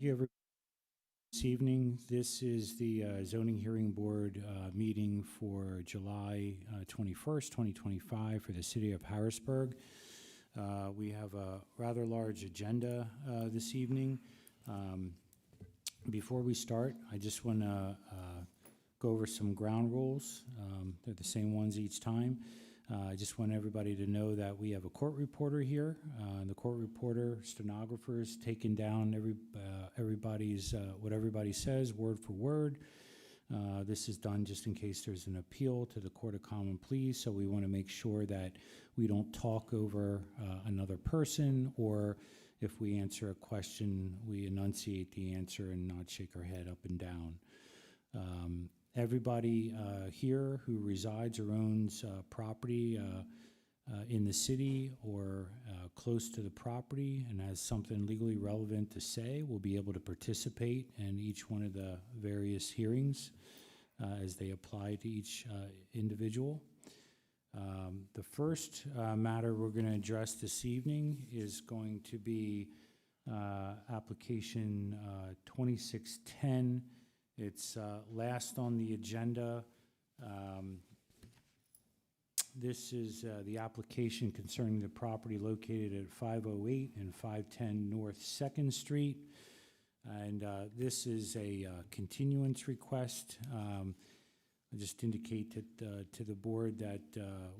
you every this evening. This is the zoning hearing board meeting for July 21st, 2025 for the city of Harrisburg. We have a rather large agenda this evening. Before we start, I just want to go over some ground rules. They're the same ones each time. I just want everybody to know that we have a court reporter here. The court reporter, stenographers, taking down everybody's what everybody says, word for word. This is done just in case there's an appeal to the Court of Common Pleas, so we want to make sure that we don't talk over another person, or if we answer a question, we enunciate the answer and not shake our head up and down. Everybody here who resides or owns property in the city or close to the property and has something legally relevant to say will be able to participate in each one of the various hearings as they apply to each individual. The first matter we're going to address this evening is going to be application 2610. It's last on the agenda. This is the application concerning the property located at 508 and 510 North 2nd Street. And this is a continuance request. I'll just indicate to the board that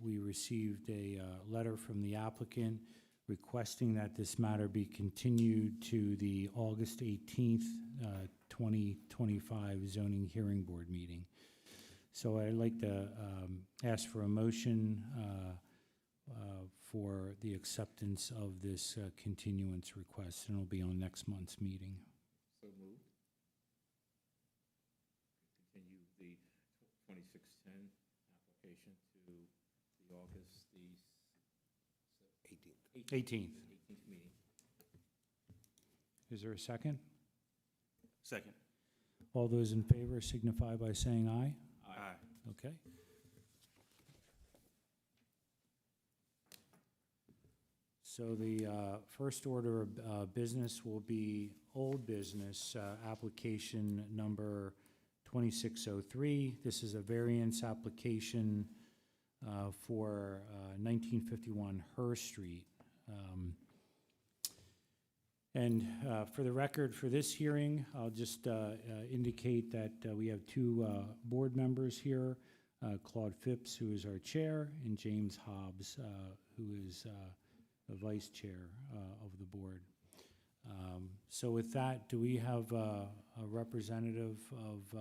we received a letter from the applicant requesting that this matter be continued to the August 18th, 2025 zoning hearing board meeting. So I'd like to ask for a motion for the acceptance of this continuance request, and it'll be on next month's meeting. So moved. Continue the 2610 application to the August the 18th. 18th meeting. Is there a second? Second. All those in favor signify by saying aye. Aye. Okay. So the first order of business will be old business, application number 2603. This is a variance application for 1951 Her Street. And for the record, for this hearing, I'll just indicate that we have two board members here, Claude Phipps, who is our chair, and James Hobbs, who is the vice chair of the board. So with that, do we have a representative of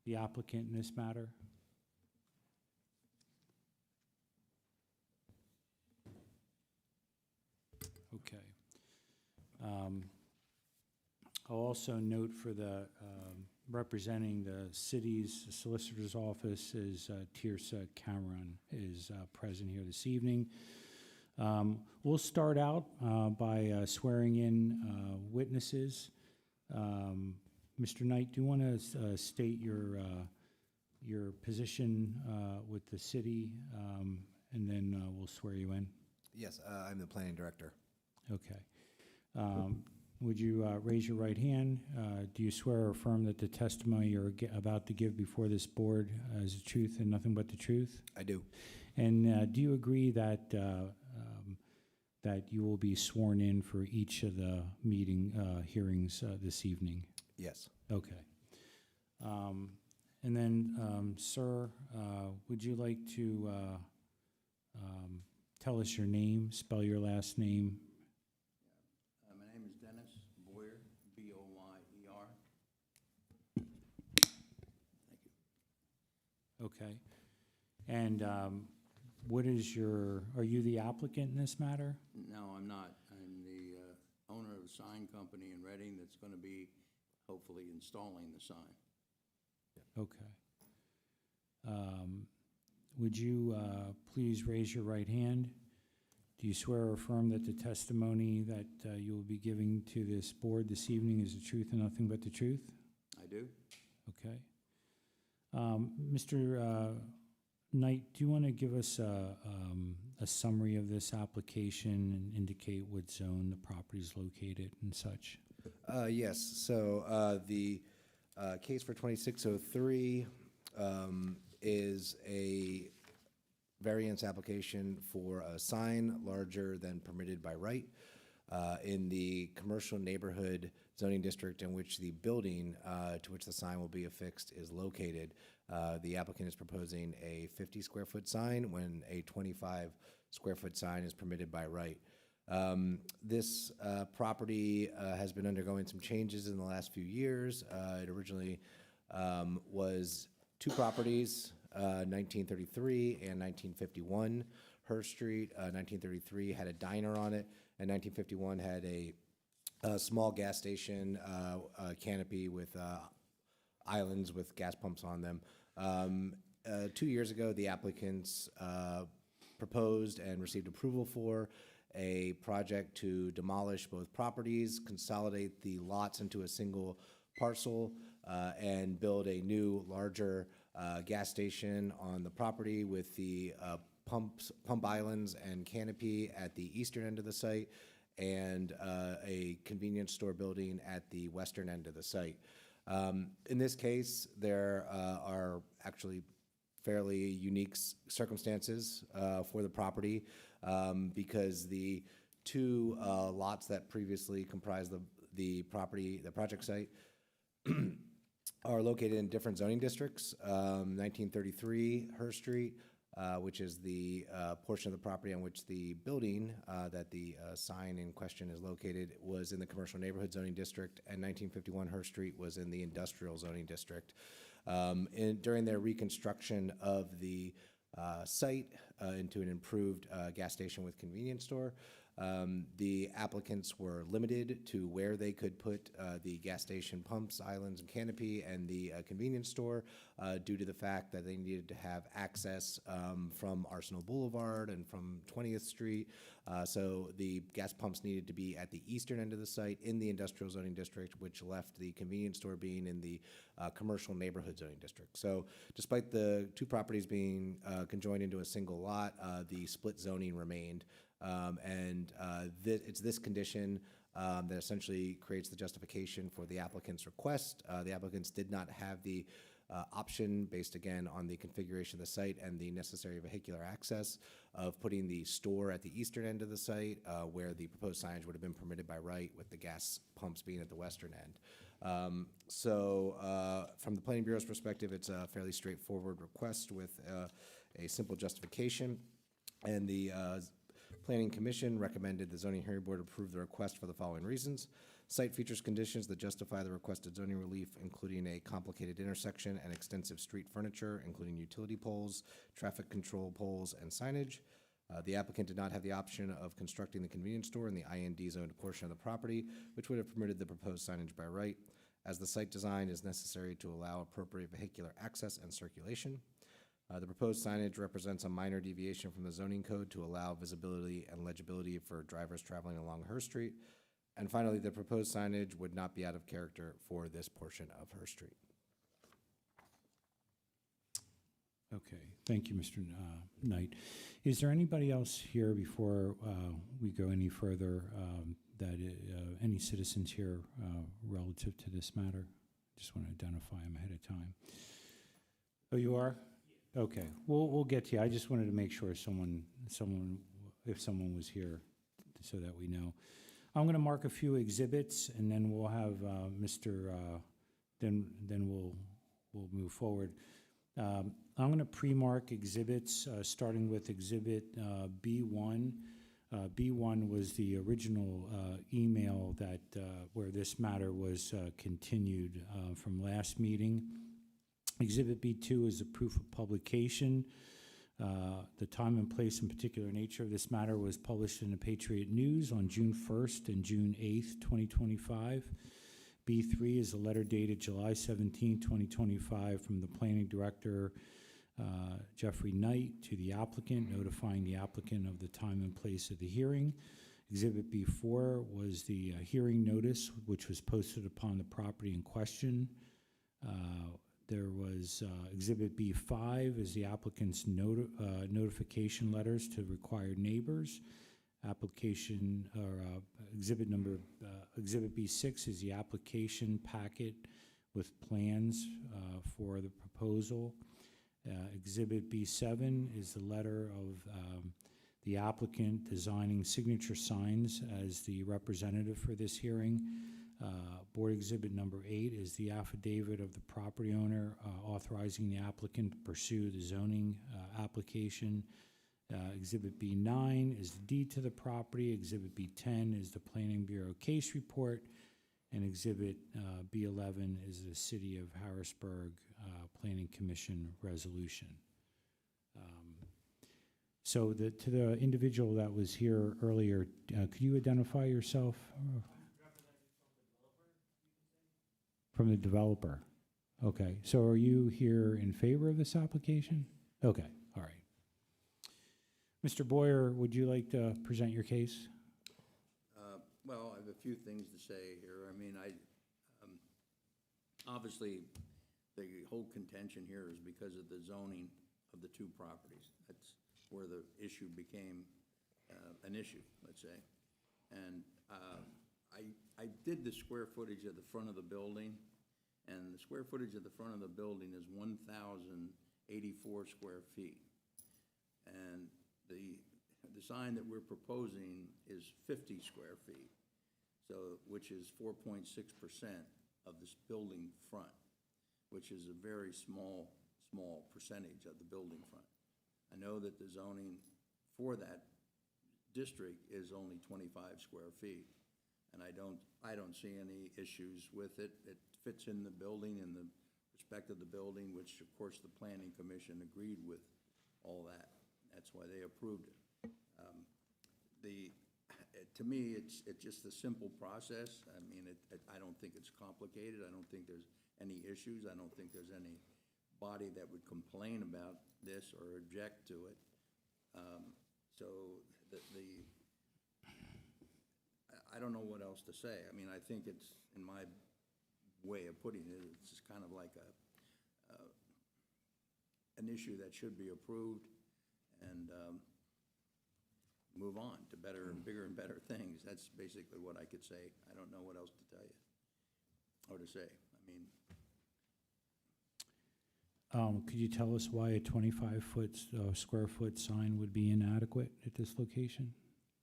the applicant in this matter? Okay. I'll also note for the representing the city's solicitor's office is Tirsa Cameron is present here this evening. We'll start out by swearing in witnesses. Mr. Knight, do you want to state your position with the city, and then we'll swear you in? Yes, I'm the planning director. Okay. Would you raise your right hand? Do you swear or affirm that the testimony you're about to give before this board is the truth and nothing but the truth? I do. And do you agree that that you will be sworn in for each of the hearings this evening? Yes. Okay. And then, sir, would you like to tell us your name, spell your last name? My name is Dennis Boyer, B-O-Y-E-R. Thank you. Okay. And what is are you the applicant in this matter? No, I'm not. I'm the owner of a sign company in Reading that's going to be hopefully installing the sign. Okay. Would you please raise your right hand? Do you swear or affirm that the testimony that you will be giving to this board this evening is the truth and nothing but the truth? I do. Okay. Mr. Knight, do you want to give us a summary of this application and indicate what zone the property is located and such? Yes, so the case for 2603 is a variance application for a sign larger than permitted by right in the commercial neighborhood zoning district in which the building to which the sign will be affixed is located. The applicant is proposing a 50 square foot sign when a 25 square foot sign is permitted by right. This property has been undergoing some changes in the last few years. It originally was two properties, 1933 and 1951. Her Street, 1933 had a diner on it, and 1951 had a small gas station canopy with islands with gas pumps on them. 2 years ago, the applicants proposed and received approval for a project to demolish both properties, consolidate the lots into a single parcel, and build a new, larger gas station on the property with the pump islands and canopy at the eastern end of the site, and a convenience store building at the western end of the site. In this case, there are actually fairly unique circumstances for the property because the two lots that previously comprised the project site are located in different zoning districts. 1933 Her Street, which is the portion of the property on which the building that the sign in question is located, was in the commercial neighborhood zoning district, and 1951 Her Street was in the industrial zoning district. During their reconstruction of the site into an improved gas station with convenience store, the applicants were limited to where they could put the gas station pumps, islands, and canopy, and the convenience store due to the fact that they needed to have access from Arsenal Boulevard and from 20th Street. So the gas pumps needed to be at the eastern end of the site in the industrial zoning district, which left the convenience store being in the commercial neighborhood zoning district. So despite the two properties being conjoined into a single lot, the split zoning remained. It's this condition that essentially creates the justification for the applicant's request. The applicants did not have the option, based again on the configuration of the site and the necessary vehicular access, of putting the store at the eastern end of the site, where the proposed signage would have been permitted by right, with the gas pumps being at the western end. From the Planning Bureau's perspective, it's a fairly straightforward request with a simple justification, and the Planning Commission recommended the Zoning Hearing Board approve the request for the following reasons. Site features conditions that justify the requested zoning relief, including a complicated intersection and extensive street furniture, including utility poles, traffic control poles, and signage. The applicant did not have the option of constructing the convenience store in the IND zoned portion of the property, which would have permitted the proposed signage by right, as the site design is necessary to allow appropriate vehicular access and circulation. The proposed signage represents a minor deviation from the zoning code to allow visibility and legibility for drivers traveling along Her Street. And finally, the proposed signage would not be out of character for this portion of Her Street. Okay, thank you, Mr. Knight. Is there anybody else here before we go any further any citizens here relative to this matter? Just want to identify them ahead of time. Oh, you are? Okay, we'll get to you. I just wanted to make sure if someone was here, so that we know. I'm going to mark a few exhibits, and then we'll have then we'll move forward. I'm going to pre-mark exhibits, starting with Exhibit B1. B1 was the original email that where this matter was continued from last meeting. Exhibit B2 is a proof of publication. The time and place and particular nature of this matter was published in the Patriot News on June 1st and June 8th, 2025. B3 is a letter dated July 17, 2025 from the Planning Director, Jeffrey Knight, to the applicant, notifying the applicant of the time and place of the hearing. Exhibit B4 was the hearing notice, which was posted upon the property in question. There was Exhibit B5 is the applicant's notification letters to required neighbors. Application, or exhibit number, Exhibit B6 is the application packet with plans for the proposal. Exhibit B7 is the letter of the applicant designing signature signs as the representative for this hearing. Board Exhibit number 8 is the affidavit of the property owner authorizing the applicant to pursue the zoning application. Exhibit B9 is the deed to the property. Exhibit B10 is the Planning Bureau case report. And Exhibit B11 is the City of Harrisburg Planning Commission resolution. So to the individual that was here earlier, could you identify yourself? From the developer. Okay, so are you here in favor of this application? Okay, all right. Mr. Boyer, would you like to present your case? Well, I have a few things to say here. I mean, obviously, the whole contention here is because of the zoning of the two properties. That's where the issue became an issue, let's say. And I did the square footage of the front of the building, and the square footage of the front of the building is 1,084 square feet. And the sign that we're proposing is 50 square feet, so which is 4.6% of this building front, which is a very small percentage of the building front. I know that the zoning for that district is only 25 square feet, and I don't see any issues with it. It fits in the building, in the respect of the building, which of course the Planning Commission agreed with all that. That's why they approved it. To me, it's just a simple process. I mean, I don't think it's complicated. I don't think there's any issues. I don't think there's any body that would complain about this or object to it. So I don't know what else to say. I mean, I think it's, in my way of putting it, it's just kind of like an issue that should be approved and move on to better and bigger and better things. That's basically what I could say. I don't know what else to tell you or to say. I mean, could you tell us why a 25-foot square foot sign would be inadequate at this location?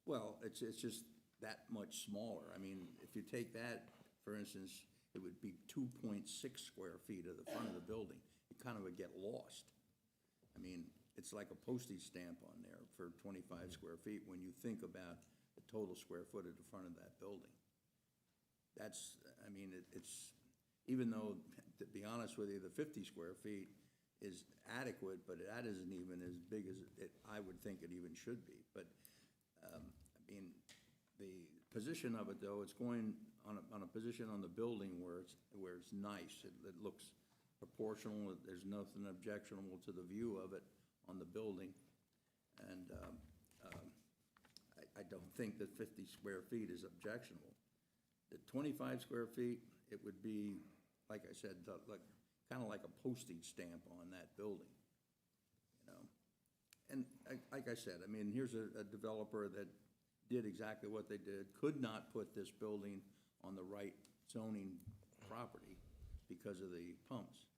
well, it's just that much smaller. I mean, if you take that, for instance, it would be 2.6 square feet of the front of the building. You kind of would get lost. I mean, it's like a postage stamp on there for 25 square feet when you think about the total square foot at the front of that building. That's, I mean, it's, even though, to be honest with you, the 50 square feet is adequate, but that isn't even as big as I would think it even should be. But, I mean, the position of it, though, it's going on a position on the building where it's nice. It looks proportional. There's nothing objectionable to the view of it on the building. And I don't think that 50 square feet is objectionable. The 25 square feet, it would be, like I said, kind of like a postage stamp on that building, you know. And like I said, I mean, here's a developer that did exactly what they did, could not put this building on the right zoning property because of the pumps.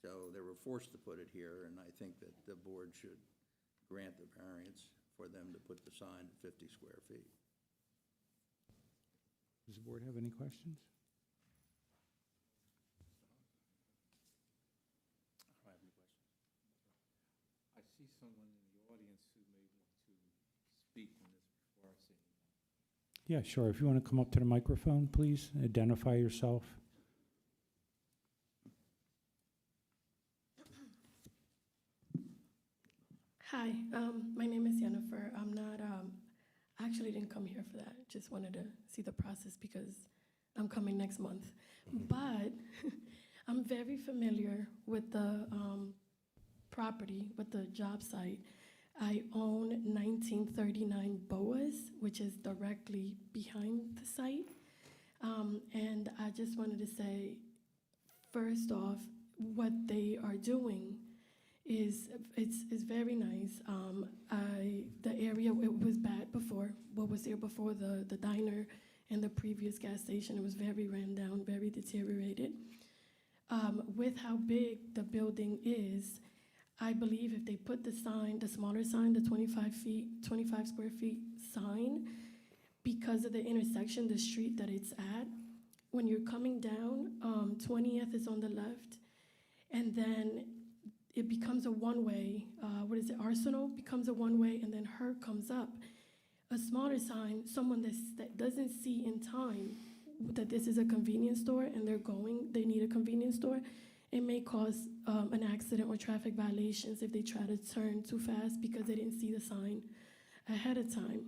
So they were forced to put it here, and I think that the board should grant the variance for them to put the sign at 50 square feet. Does the board have any questions? I don't have any questions. I see someone in the audience who may want to speak on this before I say anything. Yeah, sure. If you want to come up to the microphone, please, identify yourself. Hi, my name is Jennifer. I'm not, I actually didn't come here for that. Just wanted to see the process because I'm coming next month. But I'm very familiar with the property, with the job site. I own 1939 Boas, which is directly behind the site. And I just wanted to say, first off, what they are doing is very nice. The area, it was bad before, what was there before the diner and the previous gas station, it was very ran down, very deteriorated. With how big the building is, I believe if they put the sign, the smaller sign, the 25 square feet sign, because of the intersection, the street that it's at, when you're coming down, 20th is on the left, and then it becomes a one-way, Arsenal becomes a one-way, and then Her comes up. A smaller sign, someone that doesn't see in time that this is a convenience store and they need a convenience store, it may cause an accident or traffic violations if they try to turn too fast because they didn't see the sign ahead of time.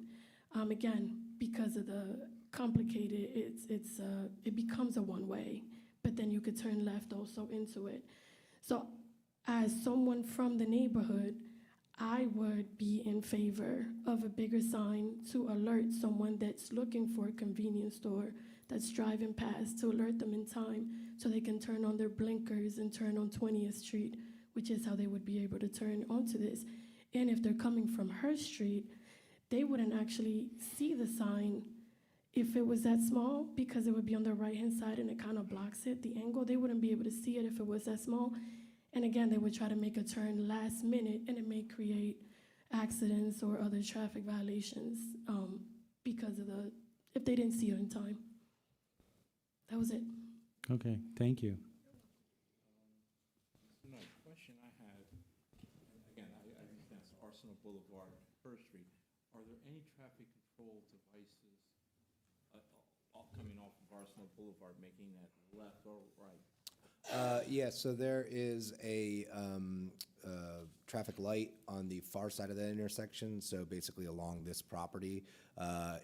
Again, because of the complicated, it becomes a one-way, but then you could turn left also into it. So as someone from the neighborhood, I would be in favor of a bigger sign to alert someone that's looking for a convenience store, that's driving past, to alert them in time so they can turn on their blinkers and turn on 20th Street, which is how they would be able to turn onto this. And if they're coming from Her Street, they wouldn't actually see the sign if it was that small, because it would be on the right-hand side and it kind of blocks it, the angle. They wouldn't be able to see it if it was that small. And again, they would try to make a turn last minute, and it may create accidents or other traffic violations because of if they didn't see it in time. That was it. Okay, thank you. No, the question I had, and again, I understand it's Arsenal Boulevard, First Street. Are there any traffic control devices coming off of Arsenal Boulevard, making that left or right? Yeah, so there is a traffic light on the far side of that intersection, so basically along this property,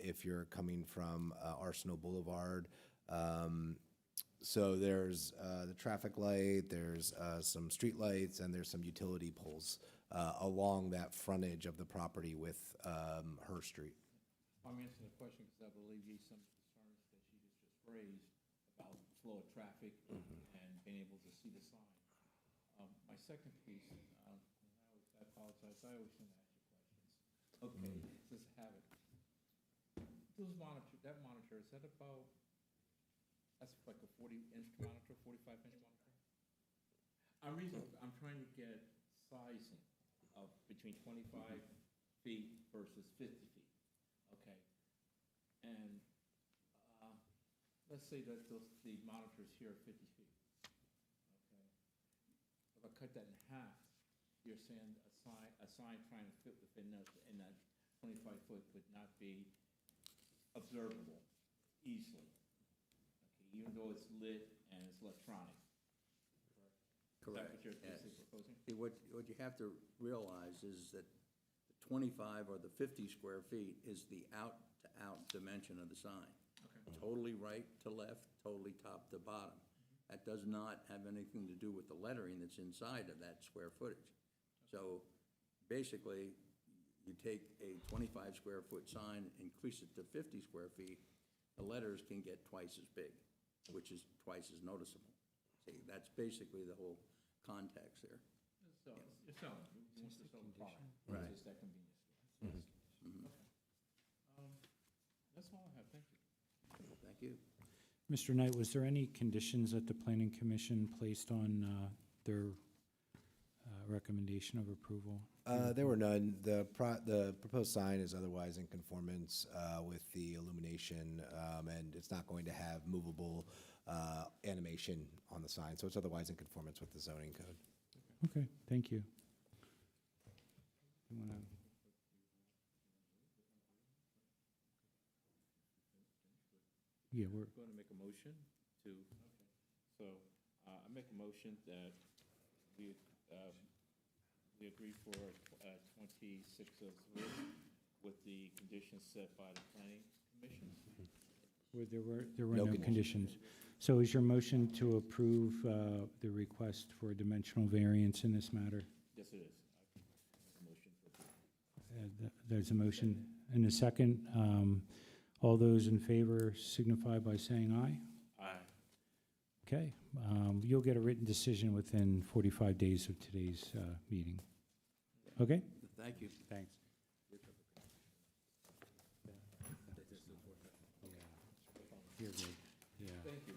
if you're coming from Arsenal Boulevard. So there's the traffic light, there's some street lights, and there's some utility poles along that frontage of the property with Her Street. I'm answering the question because I believe you some of the concerns that you just raised about flow of traffic and being able to see the sign. My second piece, and I apologize, I always want to ask you questions. Okay, just have it. That monitor, is that about, that's like a 40-inch monitor, 45-inch monitor? I'm trying to get sizing of between 25 feet versus 50 feet, okay? And let's say that the monitor's here at 50 feet, okay? If I cut that in half, you're saying a sign trying to fit within that 25-foot would not be observable easily, okay, even though it's lit and it's electronic. Correct. Is that what you're Yes. proposing? See, what you have to realize is that the 25 or the 50 square feet is the out-to-out dimension of the sign. Okay. Totally right to left, totally top to bottom. That does not have anything to do with the lettering that's inside of that square footage. So basically, you take a 25 square foot sign, increase it to 50 square feet, the letters can get twice as big, which is twice as noticeable. See, that's basically the whole context there. So, you're selling, you want to sell the product, Right. it's just that convenience store. Okay. That's all I have, thank you. Thank you. Mr. Knight, was there any conditions that the Planning Commission placed on their recommendation of approval? There were none. The proposed sign is otherwise in conformance with the illumination, and it's not going to have movable animation on the sign, so it's otherwise in conformance with the zoning code. Okay, thank you. You wanna- Yeah, we're, Going to make a motion to, so I make a motion that we agree for 2603 with the conditions set by the planning commission. there were No no conditions. conditions. So is your motion to approve the request for dimensional variance in this matter? Yes, it is. I make a motion to approve. There's a motion and a second. All those in favor signify by saying aye. Aye. Okay, you'll get a written decision within 45 days of today's meeting. Okay? Thank you. Thanks. You're good, yeah. Thank you.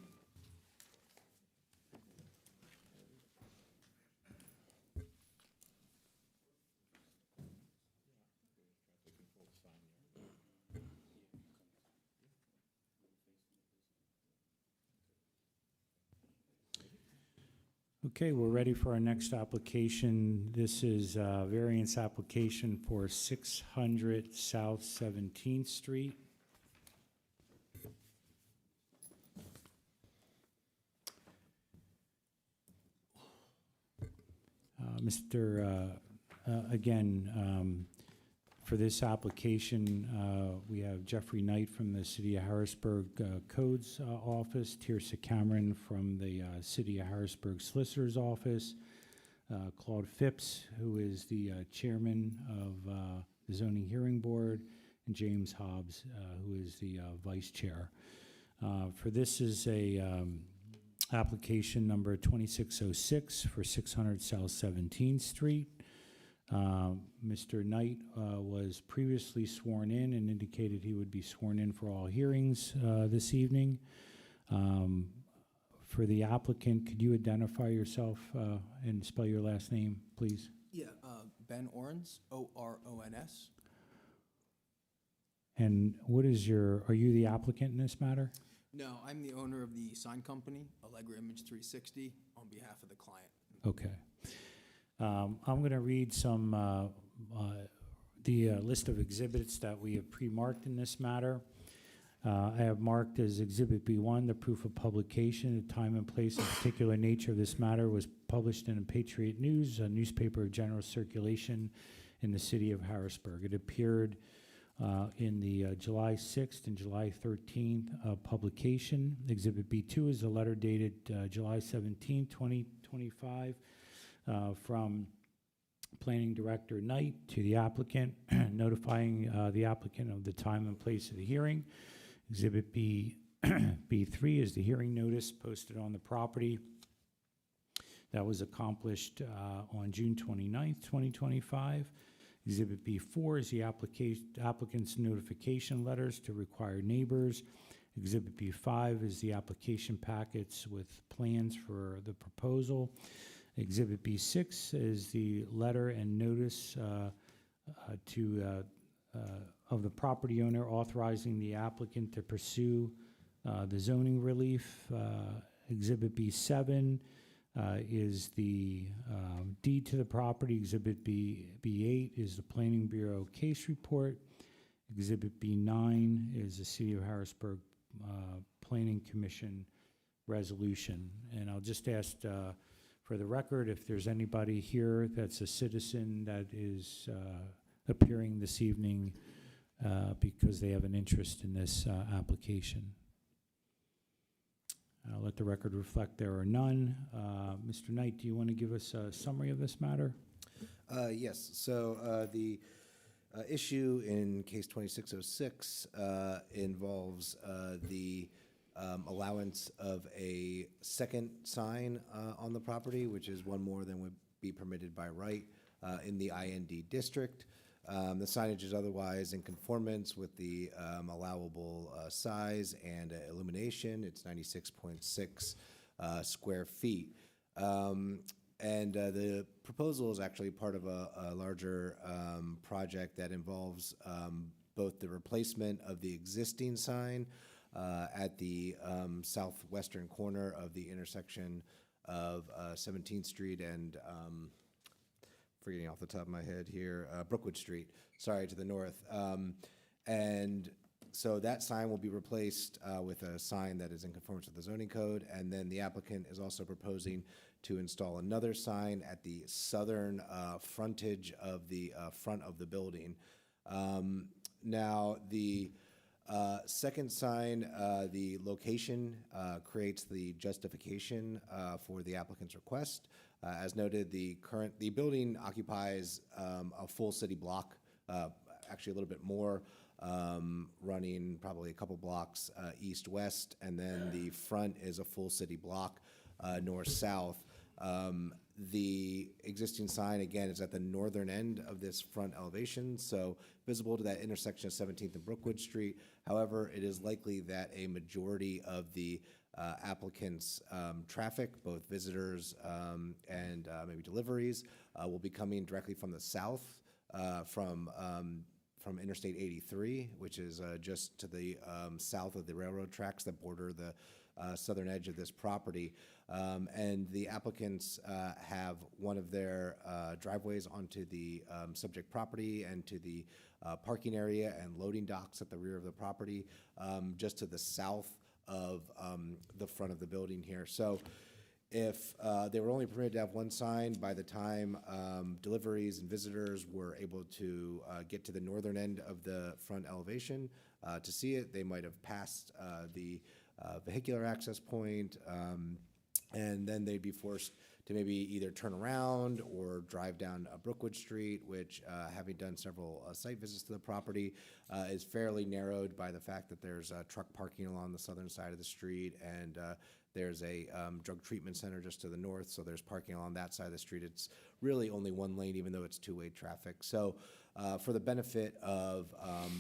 Okay, we're ready for our next application. This is a variance application for 600 South 17th Street. Again, for this application, we have Jeffrey Knight from the City of Harrisburg Codes Office, Tirsa Cameron from the City of Harrisburg Solicitor's Office, Claude Phipps, who is the chairman of the Zoning Hearing Board, and James Hobbs, who is the vice chair. For this is a application number 2606 for 600 South 17th Street. Mr. Knight was previously sworn in and indicated he would be sworn in for all hearings this evening. For the applicant, could you identify yourself and spell your last name, please? Yeah, Ben Orens, O-R-O-N-S. And what is are you the applicant in this matter? No, I'm the owner of the sign company, Allegra Image 360, on behalf of the client. Okay. I'm going to read some the list of exhibits that we have pre-marked in this matter. I have marked as Exhibit B1, the proof of publication, the time and place and particular nature of this matter was published in the Patriot News, a newspaper of general circulation in the city of Harrisburg. It appeared in the July 6th and July 13th publication. Exhibit B2 is a letter dated July 17, 2025, from Planning Director Knight to the applicant, notifying the applicant of the time and place of the hearing. Exhibit B3 is the hearing notice posted on the property. That was accomplished on June 29th, 2025. Exhibit B4 is the applicant's notification letters to required neighbors. Exhibit B5 is the application packets with plans for the proposal. Exhibit B6 is the letter and notice of the property owner authorizing the applicant to pursue the zoning relief. Exhibit B7 is the deed to the property. Exhibit B8 is the Planning Bureau case report. Exhibit B9 is the City of Harrisburg Planning Commission resolution. And I'll just ask for the record, if there's anybody here that's a citizen that is appearing this evening because they have an interest in this application. I'll let the record reflect there are none. Mr. Knight, do you want to give us a summary of this matter? Yes, so the issue in case 2606 involves the allowance of a second sign on the property, which is one more than would be permitted by right in the IND district. The signage is otherwise in conformance with the allowable size and illumination. It's 96.6 square feet. And the proposal is actually part of a larger project that involves both the replacement of the existing sign at the southwestern corner of the intersection of 17th Street and forgetting off the top of my head here, Brookwood Street, sorry, to the north. And so that sign will be replaced with a sign that is in conformance with the zoning code, and then the applicant is also proposing to install another sign at the southern frontage of the front of the building. Now, the second sign, the location creates the justification for the applicant's request. As noted, the building occupies a full city block, actually a little bit more running probably a couple blocks east-west, and then the front is a full city block north-south. The existing sign, again, is at the northern end of this front elevation, so visible to that intersection of 17th and Brookwood Street. However, it is likely that a majority of the applicants' traffic, both visitors and maybe deliveries, will be coming directly from the south, from Interstate 83, which is just to the south of the railroad tracks that border the southern edge of this property. And the applicants have one of their driveways onto the subject property and to the parking area and loading docks at the rear of the property, just to the south of the front of the building here. So if they were only permitted to have one sign, by the time deliveries and visitors were able to get to the northern end of the front elevation to see it, they might have passed the vehicular access point, and then they'd be forced to maybe either turn around or drive down Brookwood Street, which, having done several site visits to the property, is fairly narrowed by the fact that there's truck parking along the southern side of the street, and there's a drug treatment center just to the north, so there's parking along that side of the street. It's really only one lane, even though it's two-way traffic. So for the benefit of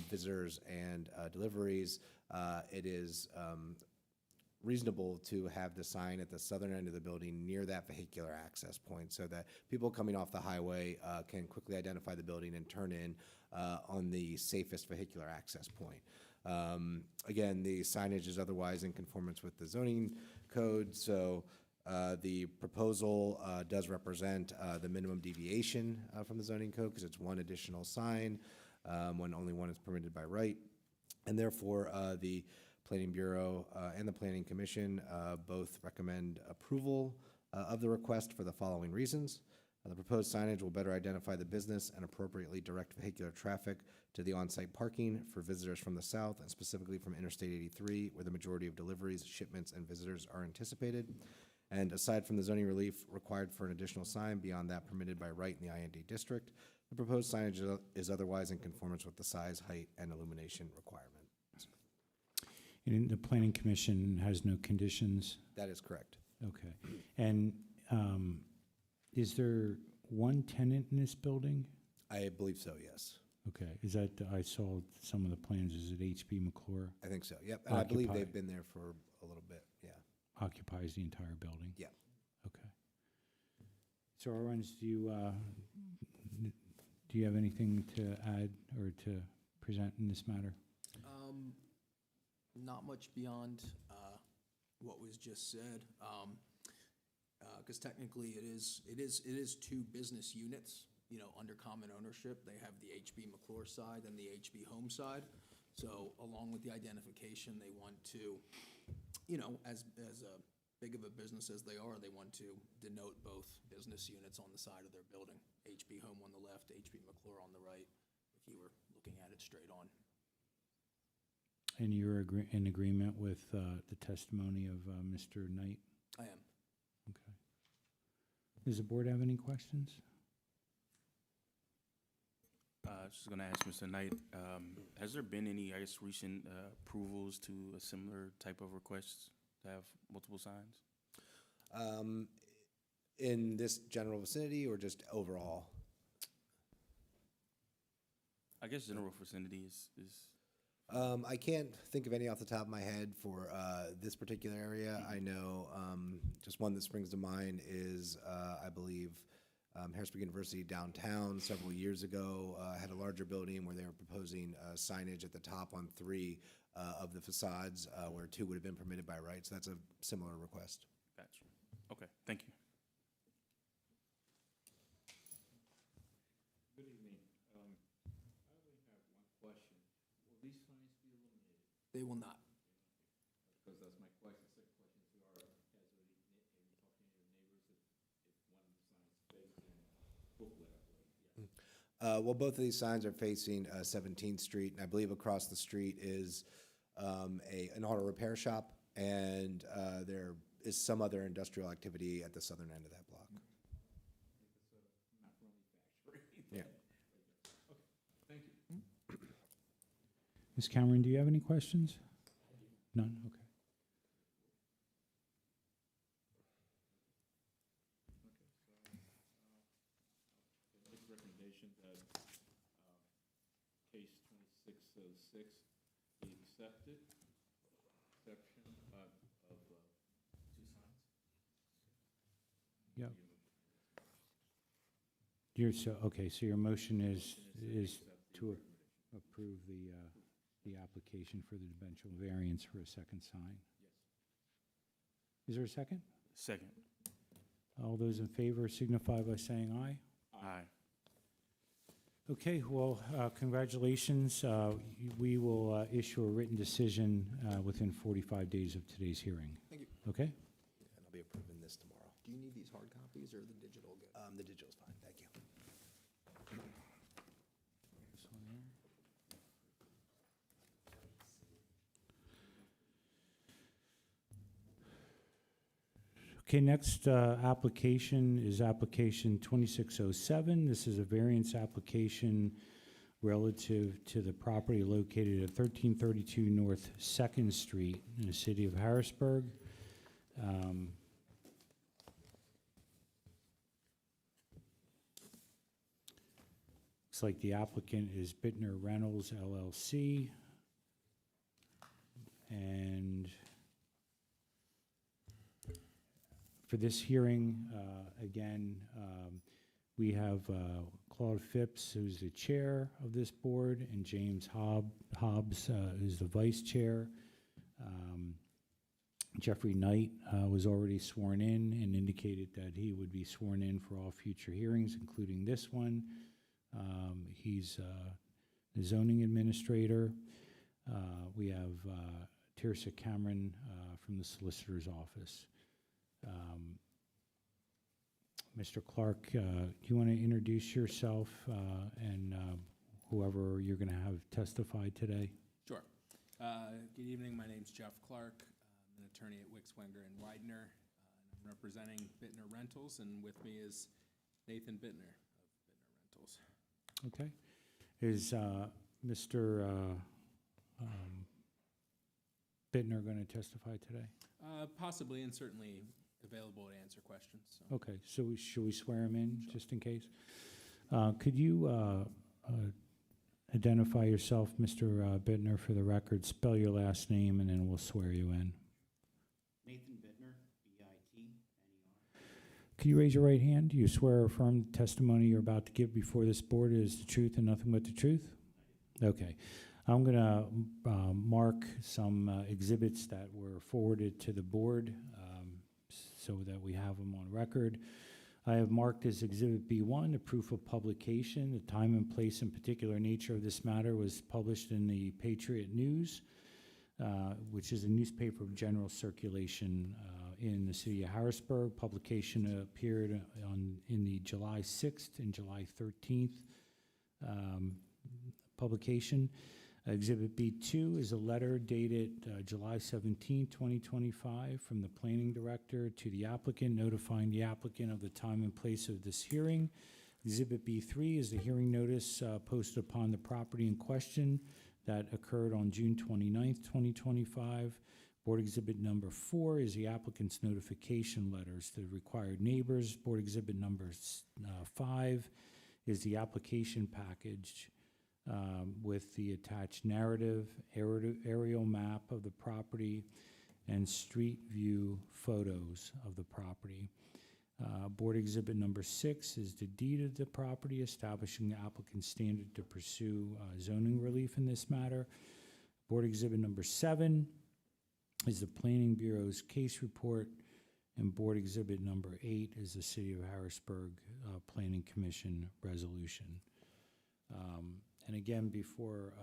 visitors and deliveries, it is reasonable to have the sign at the southern end of the building near that vehicular access point so that people coming off the highway can quickly identify the building and turn in on the safest vehicular access point. Again, the signage is otherwise in conformance with the zoning code, so the proposal does represent the minimum deviation from the zoning code because it's one additional sign when only one is permitted by right. And therefore, the Planning Bureau and the Planning Commission both recommend approval of the request for the following reasons. The proposed signage will better identify the business and appropriately direct vehicular traffic to the on-site parking for visitors from the south and specifically from Interstate 83, where the majority of deliveries, shipments, and visitors are anticipated. And aside from the zoning relief required for an additional sign beyond that permitted by right in the IND district, the proposed signage is otherwise in conformance with the size, height, and illumination requirement. And the Planning Commission has no conditions? That is correct. Okay. And is there one tenant in this building? I believe so, yes. Okay. Is that, I saw some of the plans, is it HB McClure I think so, yep. And I believe Occupied. they've been there for a little bit, yeah. occupies the entire building? Yeah. Okay. So, Arons, do you have anything to add or to present in this matter? Not much beyond what was just said, because technically it is two business units, you know, under common ownership. They have the HB McClure side and the HB Home side. So along with the identification, they want to, you know, as big of a business as they are, they want to denote both business units on the side of their building. HB Home on the left, HB McClure on the right, if you were looking at it straight on. And you're in agreement with the testimony of Mr. Knight? I am. Okay. Does the board have any questions? Just going to ask Mr. Knight, has there been any, I guess, recent approvals to a similar type of request to have multiple signs? In this general vicinity or just overall? I guess general vicinity is I can't think of any off the top of my head for this particular area. I know just one that springs to mind is, I believe, Harrisburg University downtown several years ago had a larger building where they were proposing signage at the top on 3 of the facades where 2 would have been permitted by right. So that's a similar request. Gotcha. Okay, thank you. Good evening. I only have one question. Will these signs be illuminated? They will not. Because that's my question. Second question is, have you talked to any of the neighbors if one of the signs facing Brookwood, I believe? Yeah. Well, both of these signs are facing 17th Street, and I believe across the street is an auto repair shop, and there is some other industrial activity at the southern end of that block. Not really factory. Yeah. Okay, thank you. Ms. Cameron, do you have any questions? None? Okay. Make a recommendation that case 2606 be accepted, exception of two signs. Yep. Okay, so your motion is to approve the application for the dimensional variance for a second sign. Yes. Is there a second? Second. All those in favor signify by saying aye. Aye. Okay, well, congratulations. We will issue a written decision within 45 days of today's hearing. Thank you. Okay? And I'll be approving this tomorrow. Do you need these hard copies or the digital good? The digital's fine, thank you. Okay, next application is application 2607. This is a variance application relative to the property located at 1332 North 2nd Street in the city of Harrisburg. Looks like the applicant is Bittner Reynolds LLC. And for this hearing, again, we have Claude Phipps, who's the chair of this board, and James Hobbs, who's the vice chair. Jeffrey Knight was already sworn in and indicated that he would be sworn in for all future hearings, including this one. He's the zoning administrator. We have Tirsa Cameron from the solicitor's office. Mr. Clark, do you want to introduce yourself and whoever you're going to have testify today? Sure. Good evening. My name's Jeff Clark. I'm an attorney at Wicks, Wenger & Widener. And I'm representing Bittner Rentals, and with me is Nathan Bittner of Bittner Rentals. Okay. Is Mr. Bittner going to testify today? Possibly, and certainly available to answer questions. So. Okay, so should we swear him in, just in case? Could you identify yourself, Mr. Bittner, for the record? Spell your last name, and then we'll swear you in. Nathan Bittner, B-I-T-N-E-R. Could you raise your right hand? Do you swear or affirm the testimony you're about to give before this board is the truth and nothing but the truth? Okay. I'm going to mark some exhibits that were forwarded to the board so that we have them on record. I have marked as Exhibit B1, the proof of publication. The time and place and particular nature of this matter was published in the Patriot News, which is a newspaper of general circulation in the city of Harrisburg. Publication appeared in the July 6th and July 13th publication. Exhibit B2 is a letter dated July 17, 2025 from the planning director to the applicant notifying the applicant of the time and place of this hearing. Exhibit B3 is the hearing notice posted upon the property in question that occurred on June 29, 2025. Board Exhibit number 4 is the applicant's notification letters to the required neighbors. Board Exhibit number 5 is the application package with the attached narrative, aerial map of the property, and street view photos of the property. Board Exhibit number 6 is the deed of the property establishing the applicant's standard to pursue zoning relief in this matter. Board Exhibit number 7 is the Planning Bureau's case report, and Board Exhibit number 8 is the City of Harrisburg Planning Commission resolution. And again, before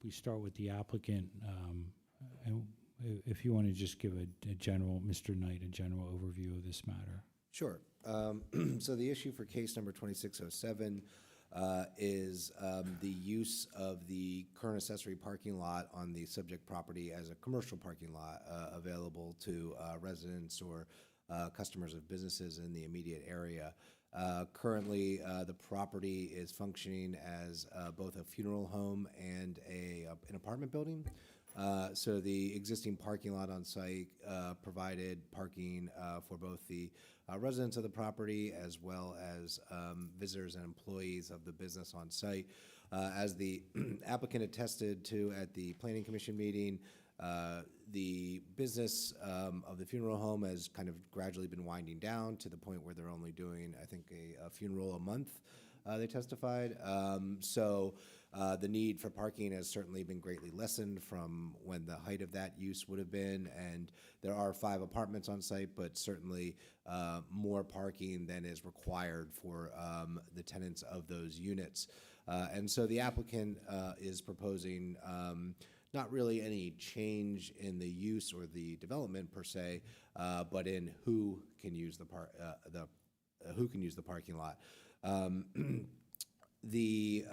we start with the applicant, and if you want to just give a general, Mr. Knight, a general overview of this matter. Sure. So the issue for case number 2607 is the use of the current accessory parking lot on the subject property as a commercial parking lot available to residents or customers of businesses in the immediate area. Currently, the property is functioning as both a funeral home and an apartment building. So the existing parking lot on site provided parking for both the residents of the property as well as visitors and employees of the business on site. As the applicant attested to at the Planning Commission meeting, the business of the funeral home has kind of gradually been winding down to the point where they're only doing, I think, a funeral a month, they testified. So the need for parking has certainly been greatly lessened from when the height of that use would have been. And there are 5 apartments on site, but certainly more parking than is required for the tenants of those units. And so the applicant is proposing not really any change in the use or the development per se, but in who can use the parking lot. The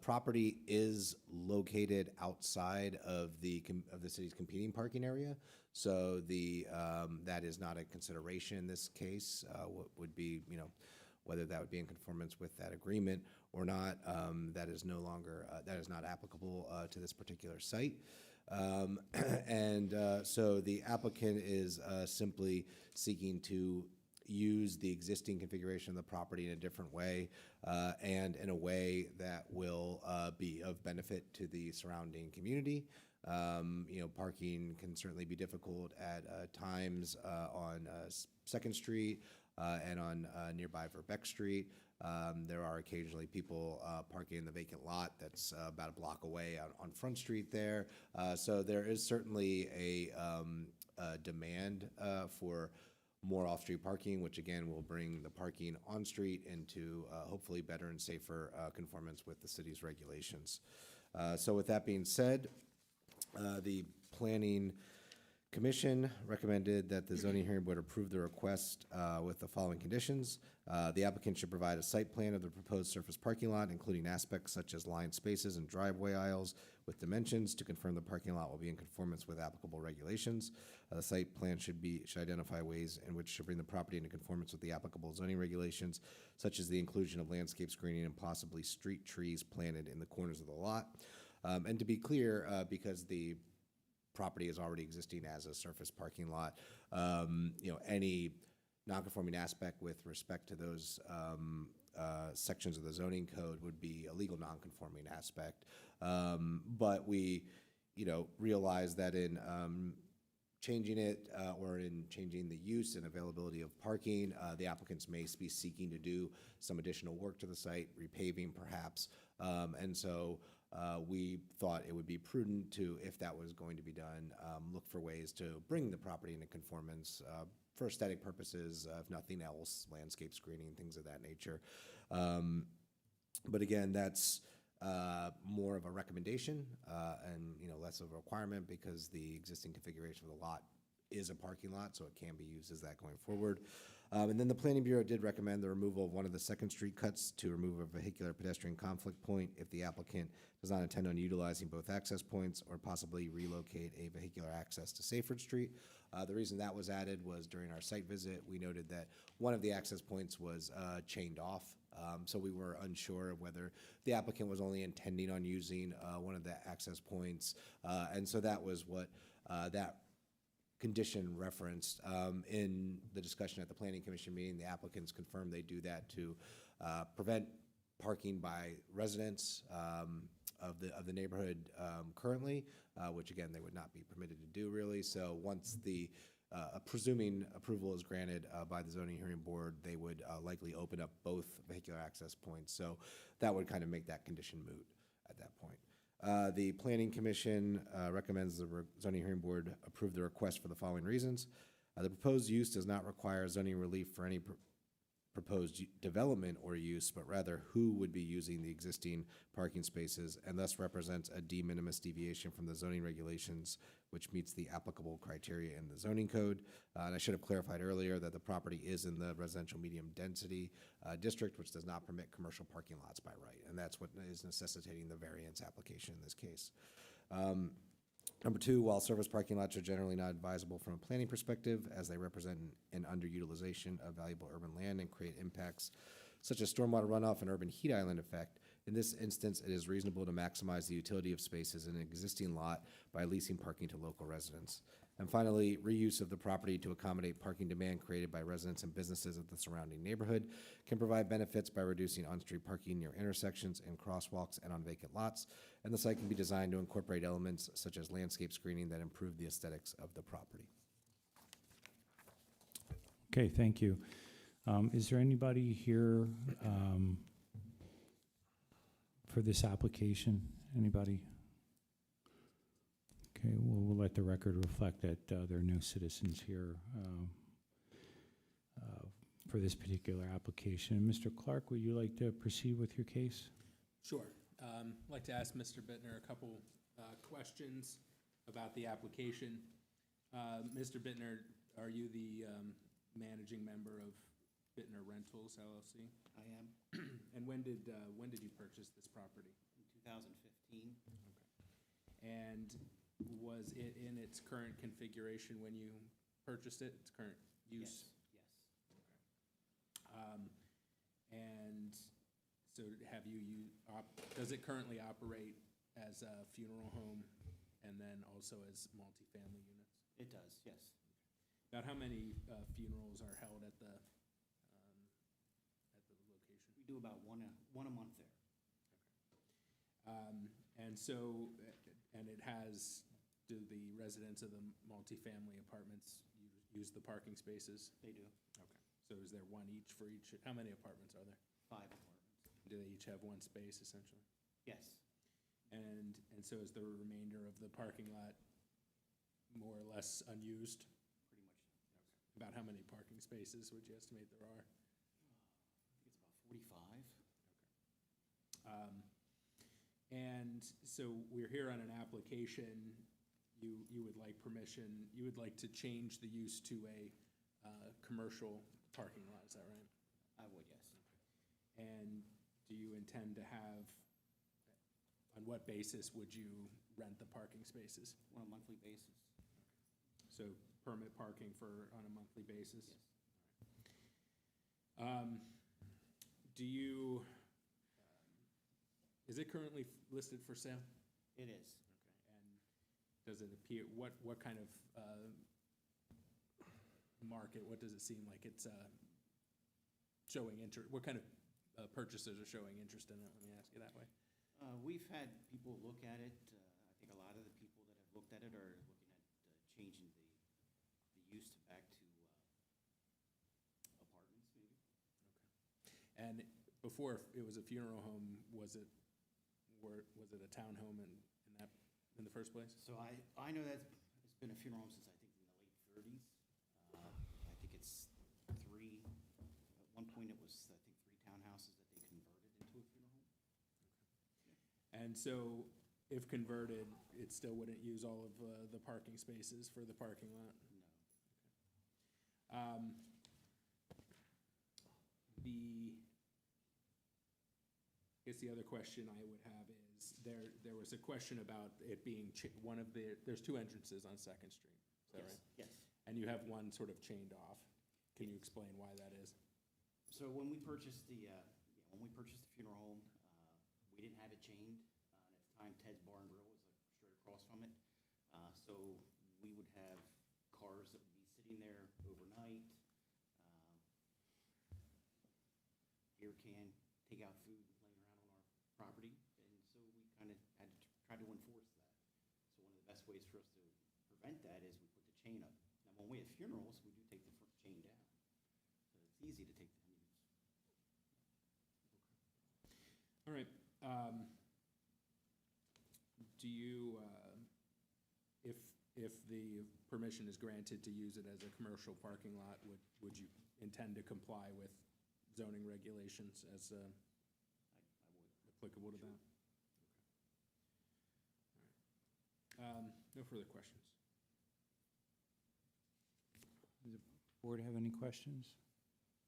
property is located outside of the city's competing parking area, so that is not a consideration in this case. What would be, whether that would be in conformance with that agreement or not, that is no longer that is not applicable to this particular site. So the applicant is simply seeking to use the existing configuration of the property in a different way, and in a way that will be of benefit to the surrounding community. Parking can certainly be difficult at times on 2nd Street and on nearby Verbeck Street. There are occasionally people parking in the vacant lot that's about a block away on Front Street there. So there is certainly a demand for more off-street parking, which again will bring the parking on-street into hopefully better and safer conformance with the city's regulations. So with that being said, the Planning Commission recommended that the zoning hearing board approve the request with the following conditions. The applicant should provide a site plan of the proposed surface parking lot, including aspects such as lined spaces and driveway aisles with dimensions to confirm the parking lot will be in conformance with applicable regulations. The site plan should identify ways in which to bring the property into conformance with the applicable zoning regulations, such as the inclusion of landscape screening and possibly street trees planted in the corners of the lot. And to be clear, because the property is already existing as a surface parking lot, any non-conforming aspect with respect to those sections of the zoning code would be a legal non-conforming aspect. But we, realize that in changing it or in changing the use and availability of parking, the applicants may be seeking to do some additional work to the site, repaving perhaps. And so we thought it would be prudent to, if that was going to be done, look for ways to bring the property into conformance for aesthetic purposes, if nothing else, landscape screening, things of that nature. But again, that's more of a recommendation and less of a requirement, because the existing configuration of the lot is a parking lot, so it can be used as that going forward. And then the Planning Bureau did recommend the removal of one of the 2nd Street cuts to remove a vehicular pedestrian conflict point if the applicant does not intend on utilizing both access points or possibly relocate a vehicular access to Saferd Street. The reason that was added was during our site visit, we noted that one of the access points was chained off. So we were unsure of whether the applicant was only intending on using one of the access points. And so that was what that condition referenced. In the discussion at the Planning Commission meeting, the applicants confirmed they do that to prevent parking by residents of the neighborhood currently, which again, they would not be permitted to do really. So once the presuming approval is granted by the zoning hearing board, they would likely open up both vehicular access points. So that would kind of make that condition moot at that point. The Planning Commission recommends the zoning hearing board approve the request for the following reasons. The proposed use does not require zoning relief for any proposed development or use, but rather who would be using the existing parking spaces, and thus represents a de minimis deviation from the zoning regulations, which meets the applicable criteria in the zoning code. And I should have clarified earlier that the property is in the residential medium density district, which does not permit commercial parking lots by right, and that's what is necessitating the variance application in this case. Number 2, while surface parking lots are generally not advisable from a planning perspective, as they represent an underutilization of valuable urban land and create impacts such as stormwater runoff and urban heat island effect. In this instance, it is reasonable to maximize the utility of spaces in an existing lot by leasing parking to local residents. And finally, reuse of the property to accommodate parking demand created by residents and businesses of the surrounding neighborhood can provide benefits by reducing on-street parking near intersections and crosswalks and on vacant lots. And the site can be designed to incorporate elements such as landscape screening that improve the aesthetics of the property. Okay, thank you. Is there anybody here for this application? Anybody? Okay, well, we'll let the record reflect that there are no citizens here for this particular application. Mr. Clark, would you like to proceed with your case? Sure. I'd like to ask Mr. Bittner a couple questions about the application. Mr. Bittner, are you the managing member of Bittner Rentals LLC? I am, And when did you purchase this property? in 2015. And was it in its current configuration when you purchased it, its current use? Yes, And so does it currently operate as a funeral home and then also as multifamily units? it does, yes. About how many funerals are held at the location? We do about one a month there. And it has, do the residents of the multifamily apartments use the parking spaces? They do, Okay. So is there one each for each? How many apartments are there? 5 apartments. Do they each have one space essentially? Yes, And so is the remainder of the parking lot more or less unused? pretty much. About how many parking spaces would you estimate there are? I think it's about 45. And so we're here on an application, you would like permission, you would like to change the use to a commercial parking lot, is that right? I would, yes. And do you intend to have, on what basis would you rent the parking spaces? On a monthly basis. So permit parking on a monthly basis? Yes. Do you, is it currently listed for sale? It is. And does it appear, what kind of market, what does it seem like it's showing interest, what kind of purchasers are showing interest in it? Let me ask you that way. We've had people look at it. I think a lot of the people that have looked at it are looking at changing the use back to apartments, maybe. And before it was a funeral home, was it a townhome in the first place? So I know that it's been a funeral home since I think in the late 30s. I think it's 3, at one point it was, I think, 3 townhouses that they converted into a funeral home. And so if converted, it still wouldn't use all of the parking spaces for the parking lot? No. I guess the other question I would have is, there was a question about it being, there's 2 entrances on Second Street, is that right? Yes. And you have one sort of chained off. Can you explain why that is? So when we purchased the funeral home, we didn't have it chained. At the time, Ted's Bar and Grill was straight across from it. So we would have cars that would be sitting there overnight. Beer can, take out food, laying around on our property. And so we kind of had to try to enforce that. So one of the best ways for us to prevent that is we put the chain up. Now, when we have funerals, we do take the chain down. So it's easy to take, All right. Do you, if the permission is granted to use it as a commercial parking lot, would you intend to comply with zoning regulations as I would. applicable to that? Okay. No further questions. Does the board have any questions?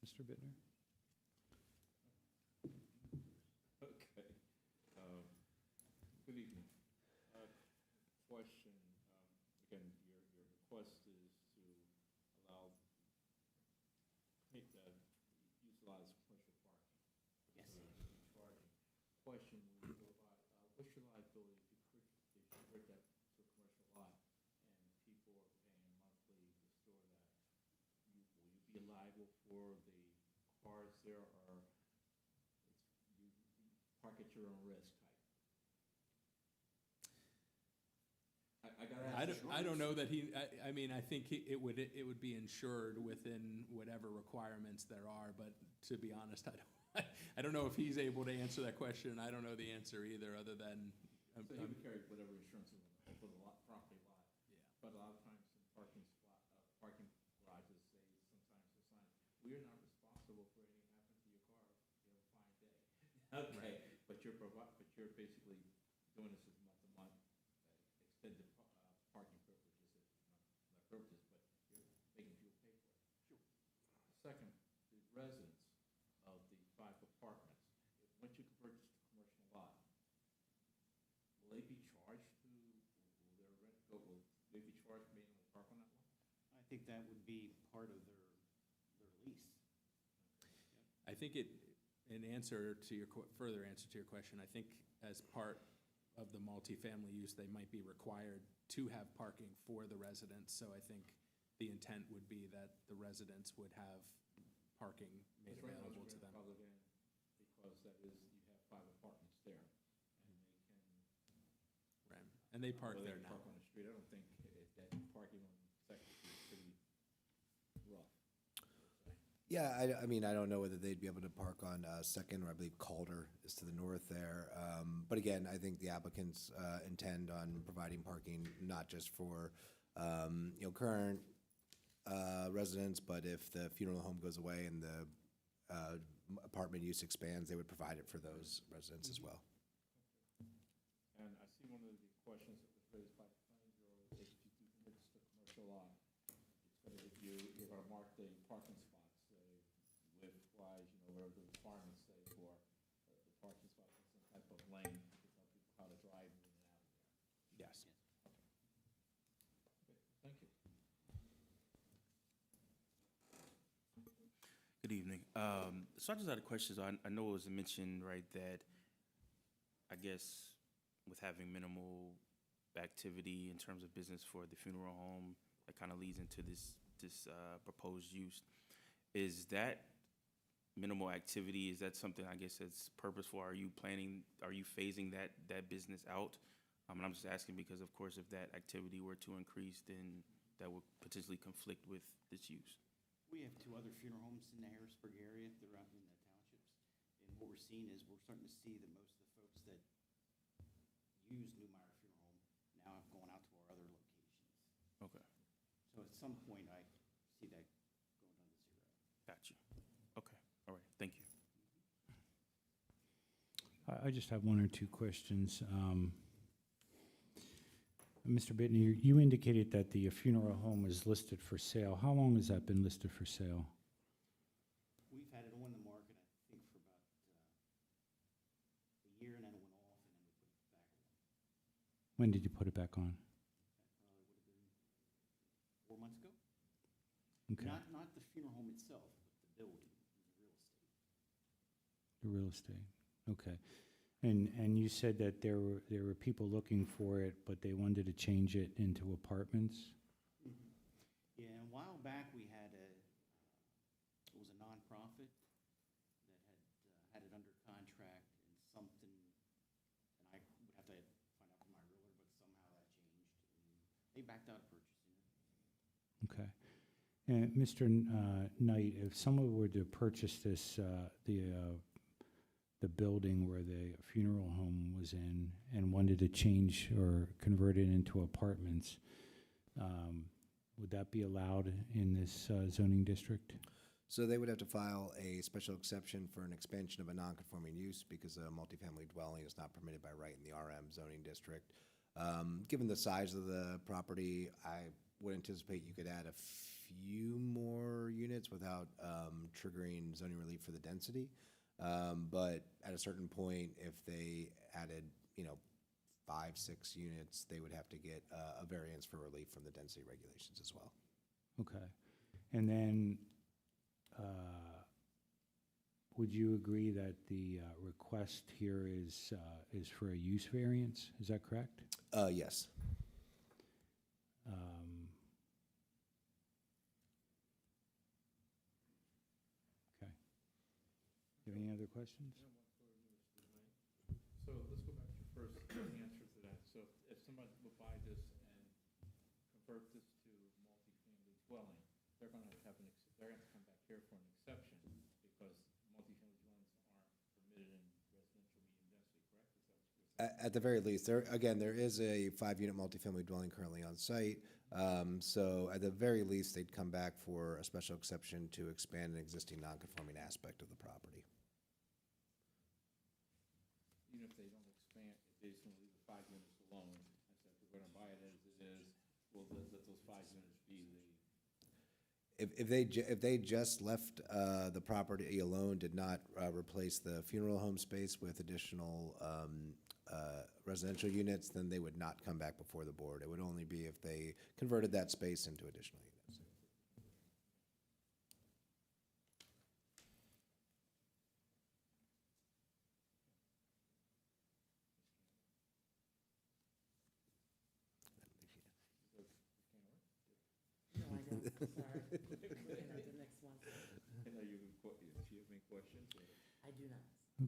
Mr. Bittner? Okay. Good evening. Question, again, your request is to allow, utilize commercial parking. what's your liability if you convert that to a commercial lot and people are paying monthly to store that? Will you be liable for the cars there, or you park at your own risk type? I gotta ask. I don't know that I mean, I think it would be insured within whatever requirements there are, but to be honest, I don't know if he's able to answer that question. I don't know the answer either, other than. So he would carry whatever insurance is for the lot, property lot. Yeah. But a lot of times in parking spot, parking garages, they sometimes the sign, we are not responsible for anything happen to your car. You have a fine day. Okay, but you're basically doing this as month to month, extended parking privileges, not privileges, but you're making people pay for it. Sure. Second, the residents of the 5 apartments, once you convert this to commercial lot, will they be charged to, will their rent go, will they be charged being able to park on that lot? I think that would be part of their lease. I think in answer to your, further answer to your question, I think as part of the multifamily use, they might be required to have parking for the residents. So I think the intent would be that the residents would have parking made Because right now available it's to them. grandfathered in because that is, you have 5 apartments there, and they can. Right. And they park Well, there can now. Park on the street, I don't think that parking on Second Street is pretty rough. Yeah, I mean, I don't know whether they'd be able to park on Second, or I believe Calder is to the north there. But again, I think the applicants intend on providing parking not just for, current residents, but if the funeral home goes away and the apartment use expands, they would provide it for those residents as well. And I see one of the questions that was raised by the planning bureau, is if you do convert this to commercial lot, it's gonna, if you're gonna mark the parking spots, width-wise, whatever the requirements say for the parking spots, in some type of lane, to tell people how to drive in and out of there. Yes. Okay, thank you. Good evening. So I just had a question. So I know it was mentioned, right, that I guess with having minimal activity in terms of business for the funeral home, that kind of leads into this proposed use. Is that minimal activity, is that something, I guess, that's purposeful? Are you phasing that business out? And I'm just asking because, of course, if that activity were to increase, then that would potentially conflict with this use. We have 2 other funeral homes in the Harrisburg area. They're out in the townships. And what we're seeing is we're starting to see that most of the folks that use Newmeyer Funeral Home now have gone out to our other locations. Okay, So at some point, I see that going down to 0. got you. Okay, all right, thank you. I just have 1 or 2 questions. Mr. Bittner, you indicated that the funeral home is listed for sale. How long has that been listed for sale? We've had it on the market, I think, for about a year, and then it went off, and then we put it back on. When did you put it back on? That probably would have been 4 months ago. Okay, Not the funeral home itself, but the building, the real estate. the real estate, okay. And you said that there were people looking for it, but they wanted to change it into apartments? Mhm. Yeah, a while back, we had it was a nonprofit that had it under contract and something, and I would have to find out from my realtor, but somehow that changed, and they backed out of purchasing it. Okay. And Mr. Knight, if someone were to purchase this, the building where the funeral home was in and wanted to change or convert it into apartments, would that be allowed in this zoning district? So they would have to file a special exception for an expansion of a non-conforming use because a multifamily dwelling is not permitted by right in the RM zoning district. Given the size of the property, I would anticipate you could add a few more units without triggering zoning relief for the density. But at a certain point, if they added, 5, 6 units, they would have to get a variance for relief from the density regulations as well. Okay. And then, would you agree that the request here is for a use variance? Is that correct? Yes. Okay. Do you have any other questions? So let's go back to your first answer to that. So if somebody would buy this and convert this to multifamily dwelling, they're gonna have they're gonna have to come back here for an exception because multifamily dwellings aren't permitted in residential medium density, correct? Is that what you're saying? At the very least, there is a 5-unit multifamily dwelling currently on site. So at the very least, they'd come back for a special exception to expand an existing non-conforming aspect of the property. Even if they don't expand, if they just wanna leave the 5 units alone, and say if we're gonna buy it as it is, will let those 5 units be the. If they just left the property alone, did not replace the funeral home space with additional residential units, then they would not come back before the board. It would only be if they converted that space into additional units. No, I don't, sorry. The next one. Do you have any questions? Or? I do not.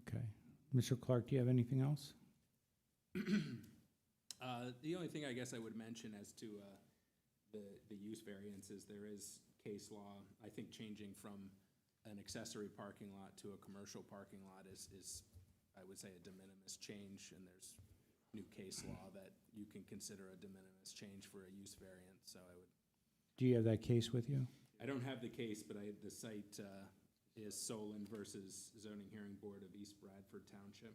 Okay. Mr. Clark, do you have anything else? The only thing I guess I would mention as to the use variances, there is case law. I think changing from an accessory parking lot to a commercial parking lot is I would say, a de minimis change, and there's new case law that you can consider a de minimis change for a use variance, so I would. Do you have that case with you? I don't have the case, but the site is Solon versus Zoning Hearing Board of East Bradford Township.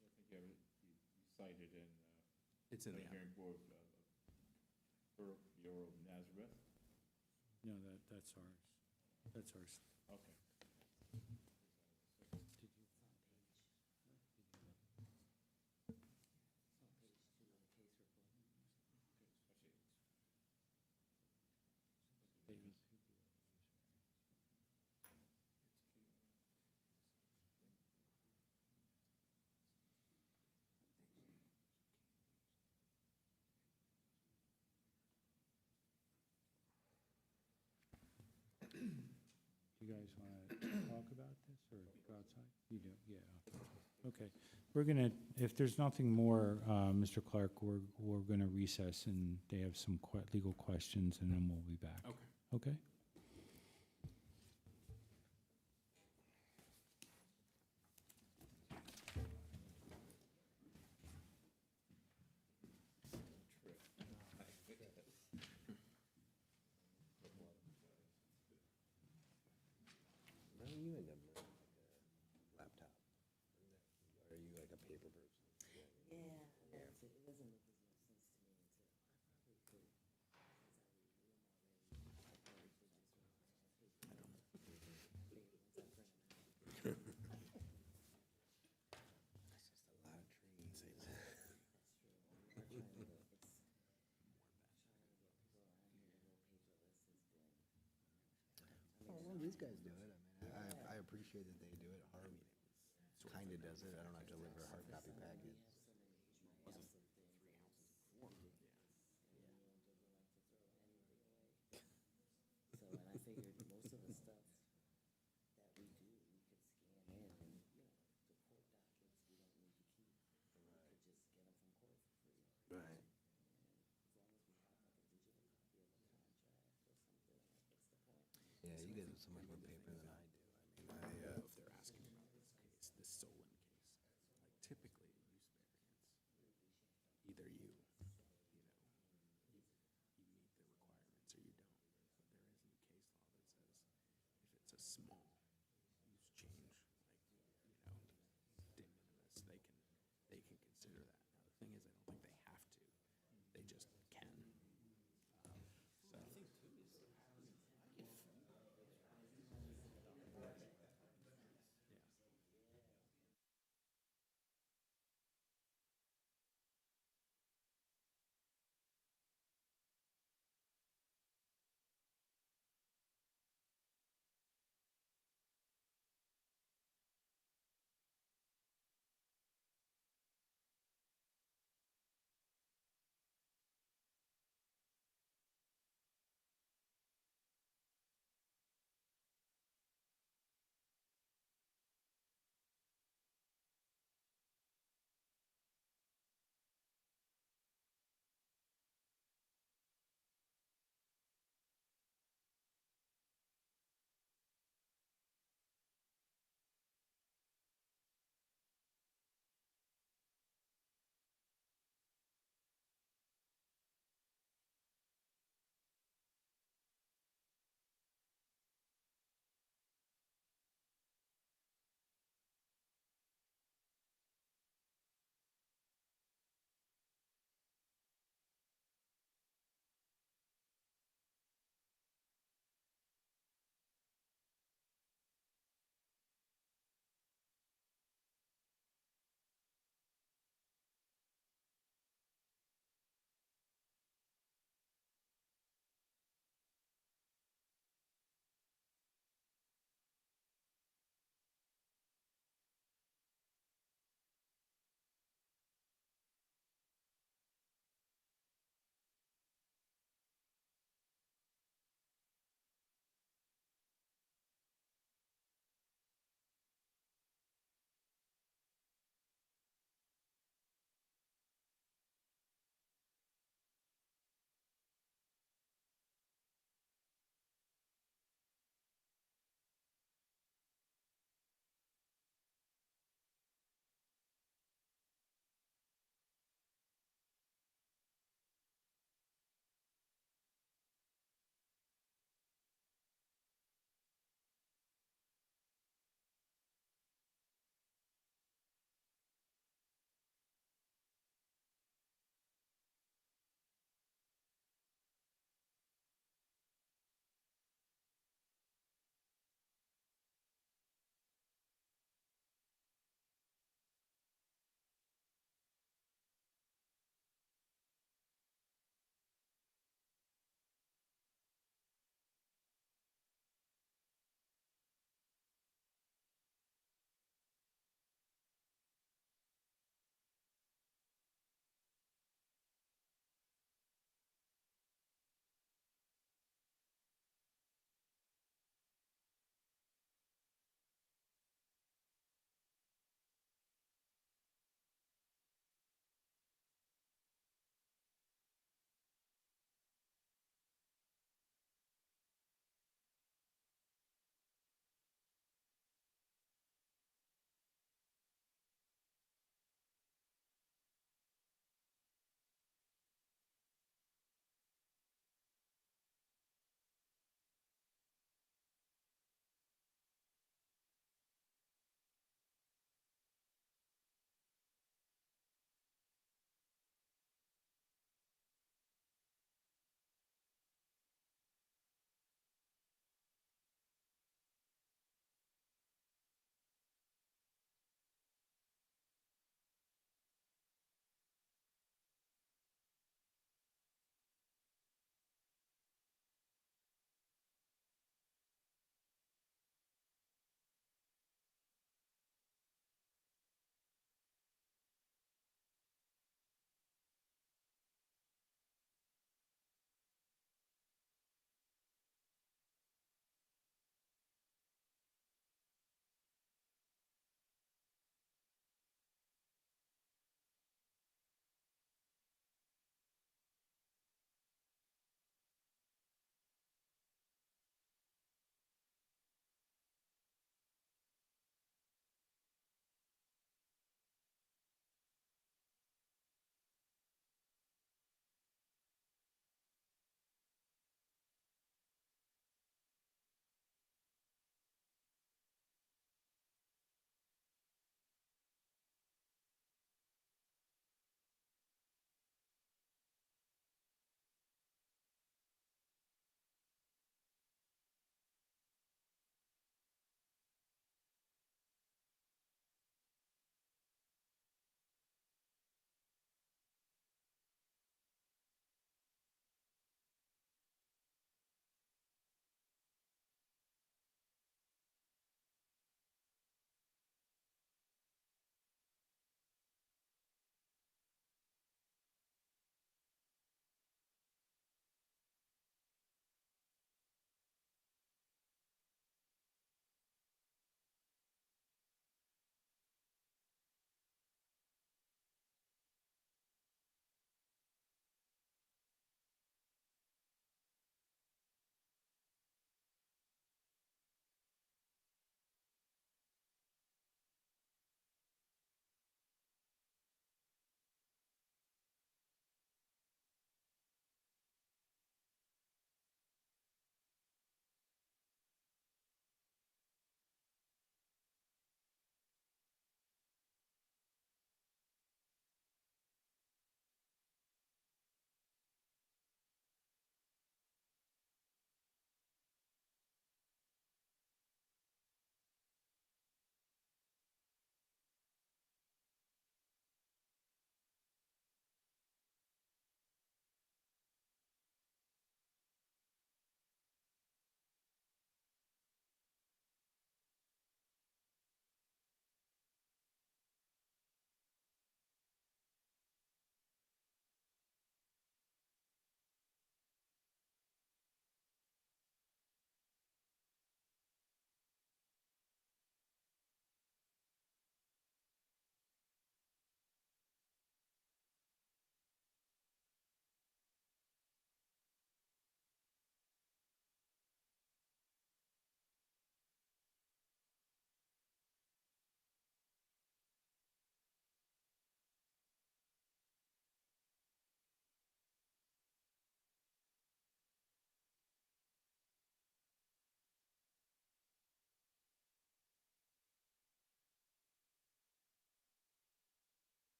I think you cited in. It's in the hearing board Bureau of Nazareth. No, that's ours. That's ours. Okay. Do you guys want to talk about this or go outside? You do, yeah. Okay. We're gonna, if there's nothing more, Mr. Clark, we're gonna recess and they have some legal questions and then we'll be back. Okay. Okay? Where are you in them? Laptop? Or are you like a paper person? Yeah, it doesn't make as much sense to me until I probably could. Oh, well, these guys do it. I mean, I appreciate that they do it. Harv kinda does it. I don't have to deliver a hard copy packet. So, and I figured most of the stuff that we do, we could scan in and, the court dockets, we don't need to keep. And we could just get them from court for free. Right. And as long as we have like a digital copy of a contract or something, like what's the point? Yeah, you guys have so much more paper than I do. I mean, If they're asking about this case, this Solon case, like typically a use variance, either you meet the requirements or you don't. But there is new case law that says if it's a small use change, like, de minimis, they can consider that. Now, the thing is, I don't think they have to. They just can. So.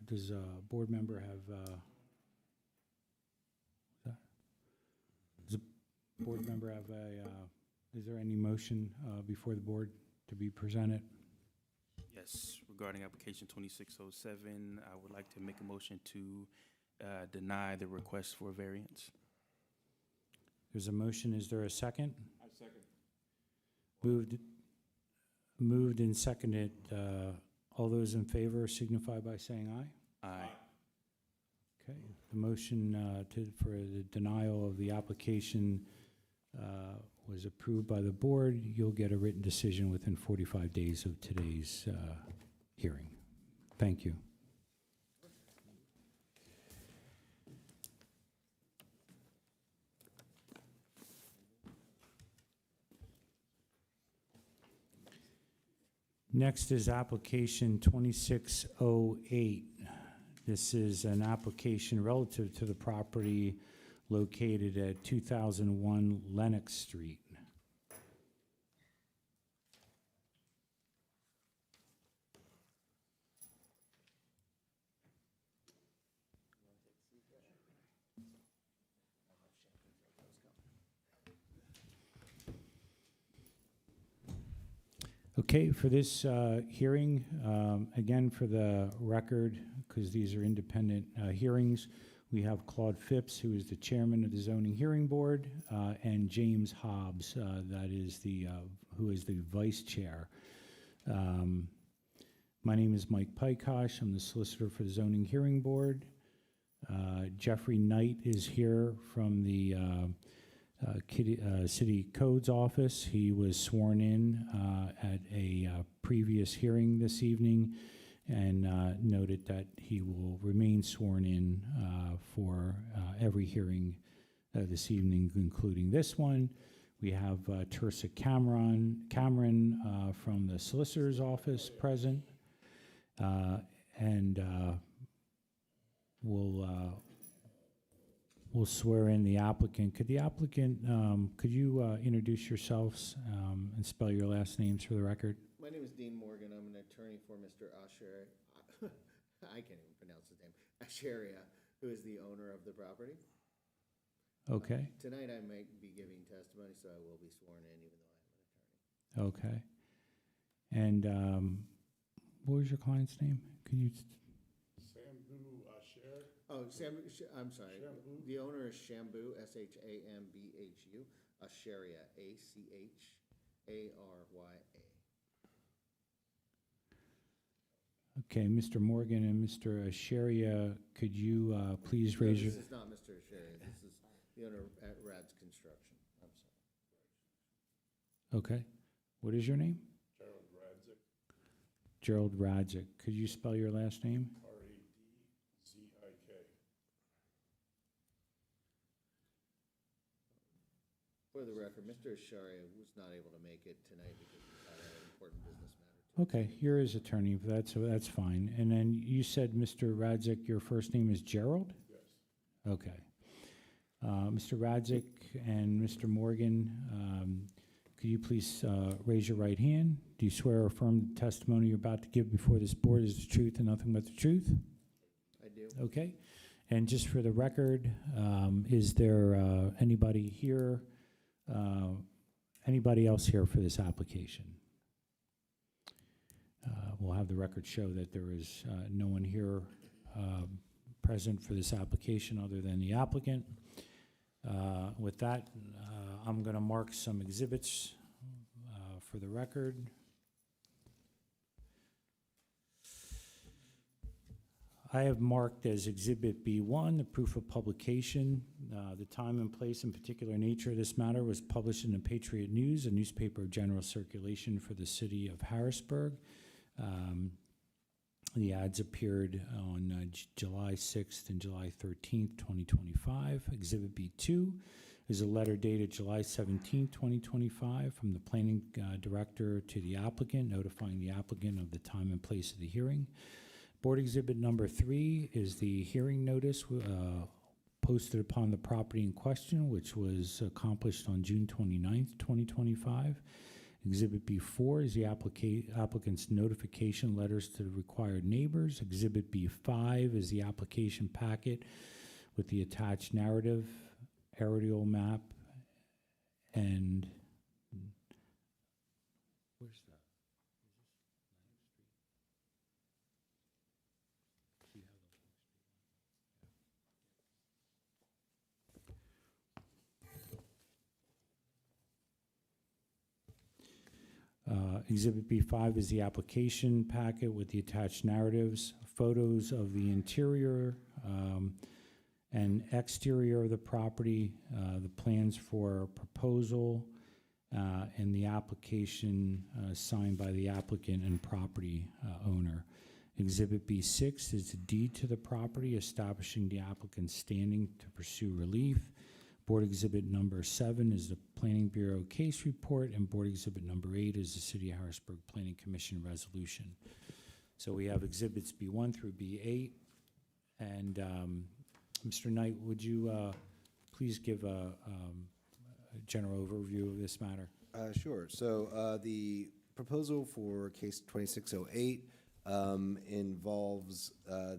does a board member have, does a board member have is there any motion before the board to be presented? Yes, regarding application 2607, I would like to make a motion to deny the request for variance. There's a motion, is there a second? I second. Moved and seconded. All those in favor signify by saying aye. Aye. Okay, the motion for the denial of the application was approved by the board. You'll get a written decision within 45 days of today's hearing. Thank you. Next is application 2608. This is an application relative to the property located at 2001 Lenox Street. Okay, for this hearing, again, for the record, because these are independent hearings, we have Claude Phipps, who is the chairman of the zoning hearing board, and James Hobbs, that is who is the vice chair. My name is Mike Pykosh. I'm the solicitor for the zoning hearing board. Jeffrey Knight is here from the City Codes Office. He was sworn in at a previous hearing this evening and noted that he will remain sworn in for every hearing this evening, including this one. We have Teresa Cameron from the Solicitor's Office present, and we'll swear in the applicant. Could the applicant, could you introduce yourselves and spell your last names for the record? My name is Dean Morgan. I'm an attorney for Mr. Asher. I can't even pronounce his name. Asheria, who is the owner of the property. Okay, Tonight I might be giving testimony, so I will be sworn in, even though I'm an attorney. okay. And what was your client's name? Could you? Oh, I'm sorry. The owner is Shambu, Shambu, Asheria, Acharya. Okay, Mr. Morgan and Mr. Asheria, could you please raise your? This is not Mr. Asheria. This is the owner at Rad's Construction. I'm sorry. Okay. What is your name? Gerald Radzik. Could you spell your last name? R-A-D-Z-I-K. For the record, Mr. Asheria was not able to make it tonight because he had an important business matter. Okay, you're his attorney. That's fine. And then you said, Mr. Radzik, your first name is Gerald? Yes. Okay. Mr. Radzik and Mr. Morgan, could you please raise your right hand? Do you swear or affirm the testimony you're about to give before this board is the truth and nothing but the truth? I do. Okay. And just for the record, is there anybody here, anybody else here for this application? We'll have the record show that there is no one here present for this application other than the applicant. With that, I'm going to mark some exhibits for the record. I have marked as Exhibit B1, the proof of publication. The time and place and particular nature of this matter was published in the Patriot News, a newspaper of general circulation for the city of Harrisburg. The ads appeared on July 6th and July 13th, 2025. Exhibit B2 is a letter dated July 17th, 2025 from the planning director to the applicant, notifying the applicant of the time and place of the hearing. Board Exhibit number 3 is the hearing notice posted upon the property in question, which was accomplished on June 29th, 2025. Exhibit B4 is the applicant's notification letters to the required neighbors. Exhibit B5 is the application packet with the attached narrative, aerial map, and where's that? Exhibit B5 is the application packet with the attached narratives, photos of the interior and exterior of the property, the plans for proposal, and the application signed by the applicant and property owner. Exhibit B6 is the deed to the property establishing the applicant's standing to pursue relief. Board Exhibit number 7 is the Planning Bureau case report, and Board Exhibit number 8 is the City of Harrisburg Planning Commission resolution. So we have Exhibits B1 through B8. And Mr. Knight, would you please give a general overview of this matter? Sure. So the proposal for case 2608 involves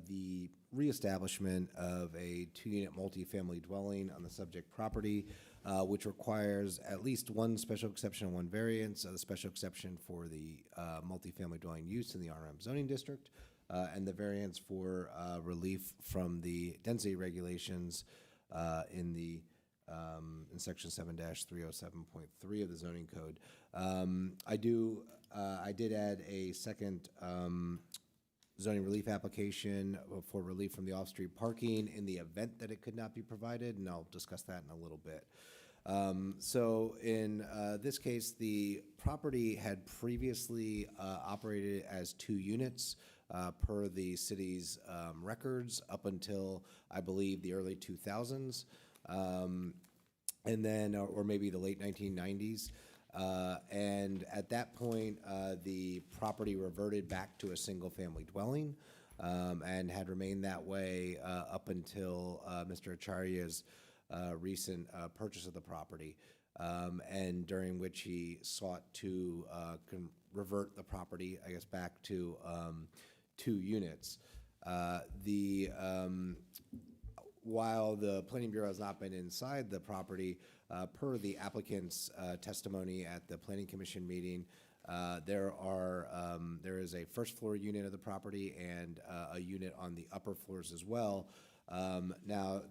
the reestablishment of a 2-unit multifamily dwelling on the subject property, which requires at least one special exception and one variance. The special exception for the multifamily dwelling use in the RM zoning district, and the variance for relief from the density regulations in section 7-307.3 of the zoning code. I did add a second zoning relief application for relief from the off-street parking in the event that it could not be provided, and I'll discuss that in a little bit. So in this case, the property had previously operated as 2 units per the city's records up until, I believe, the early 2000s, and then, or maybe the late 1990s. And at that point, the property reverted back to a single-family dwelling and had remained that way up until Mr. Acharya's recent purchase of the property, and during which he sought to revert the property, I guess, back to 2 units. While the Planning Bureau has not been inside the property, per the applicant's testimony at the Planning Commission meeting, there is a first-floor unit of the property and a unit on the upper floors as well. Now,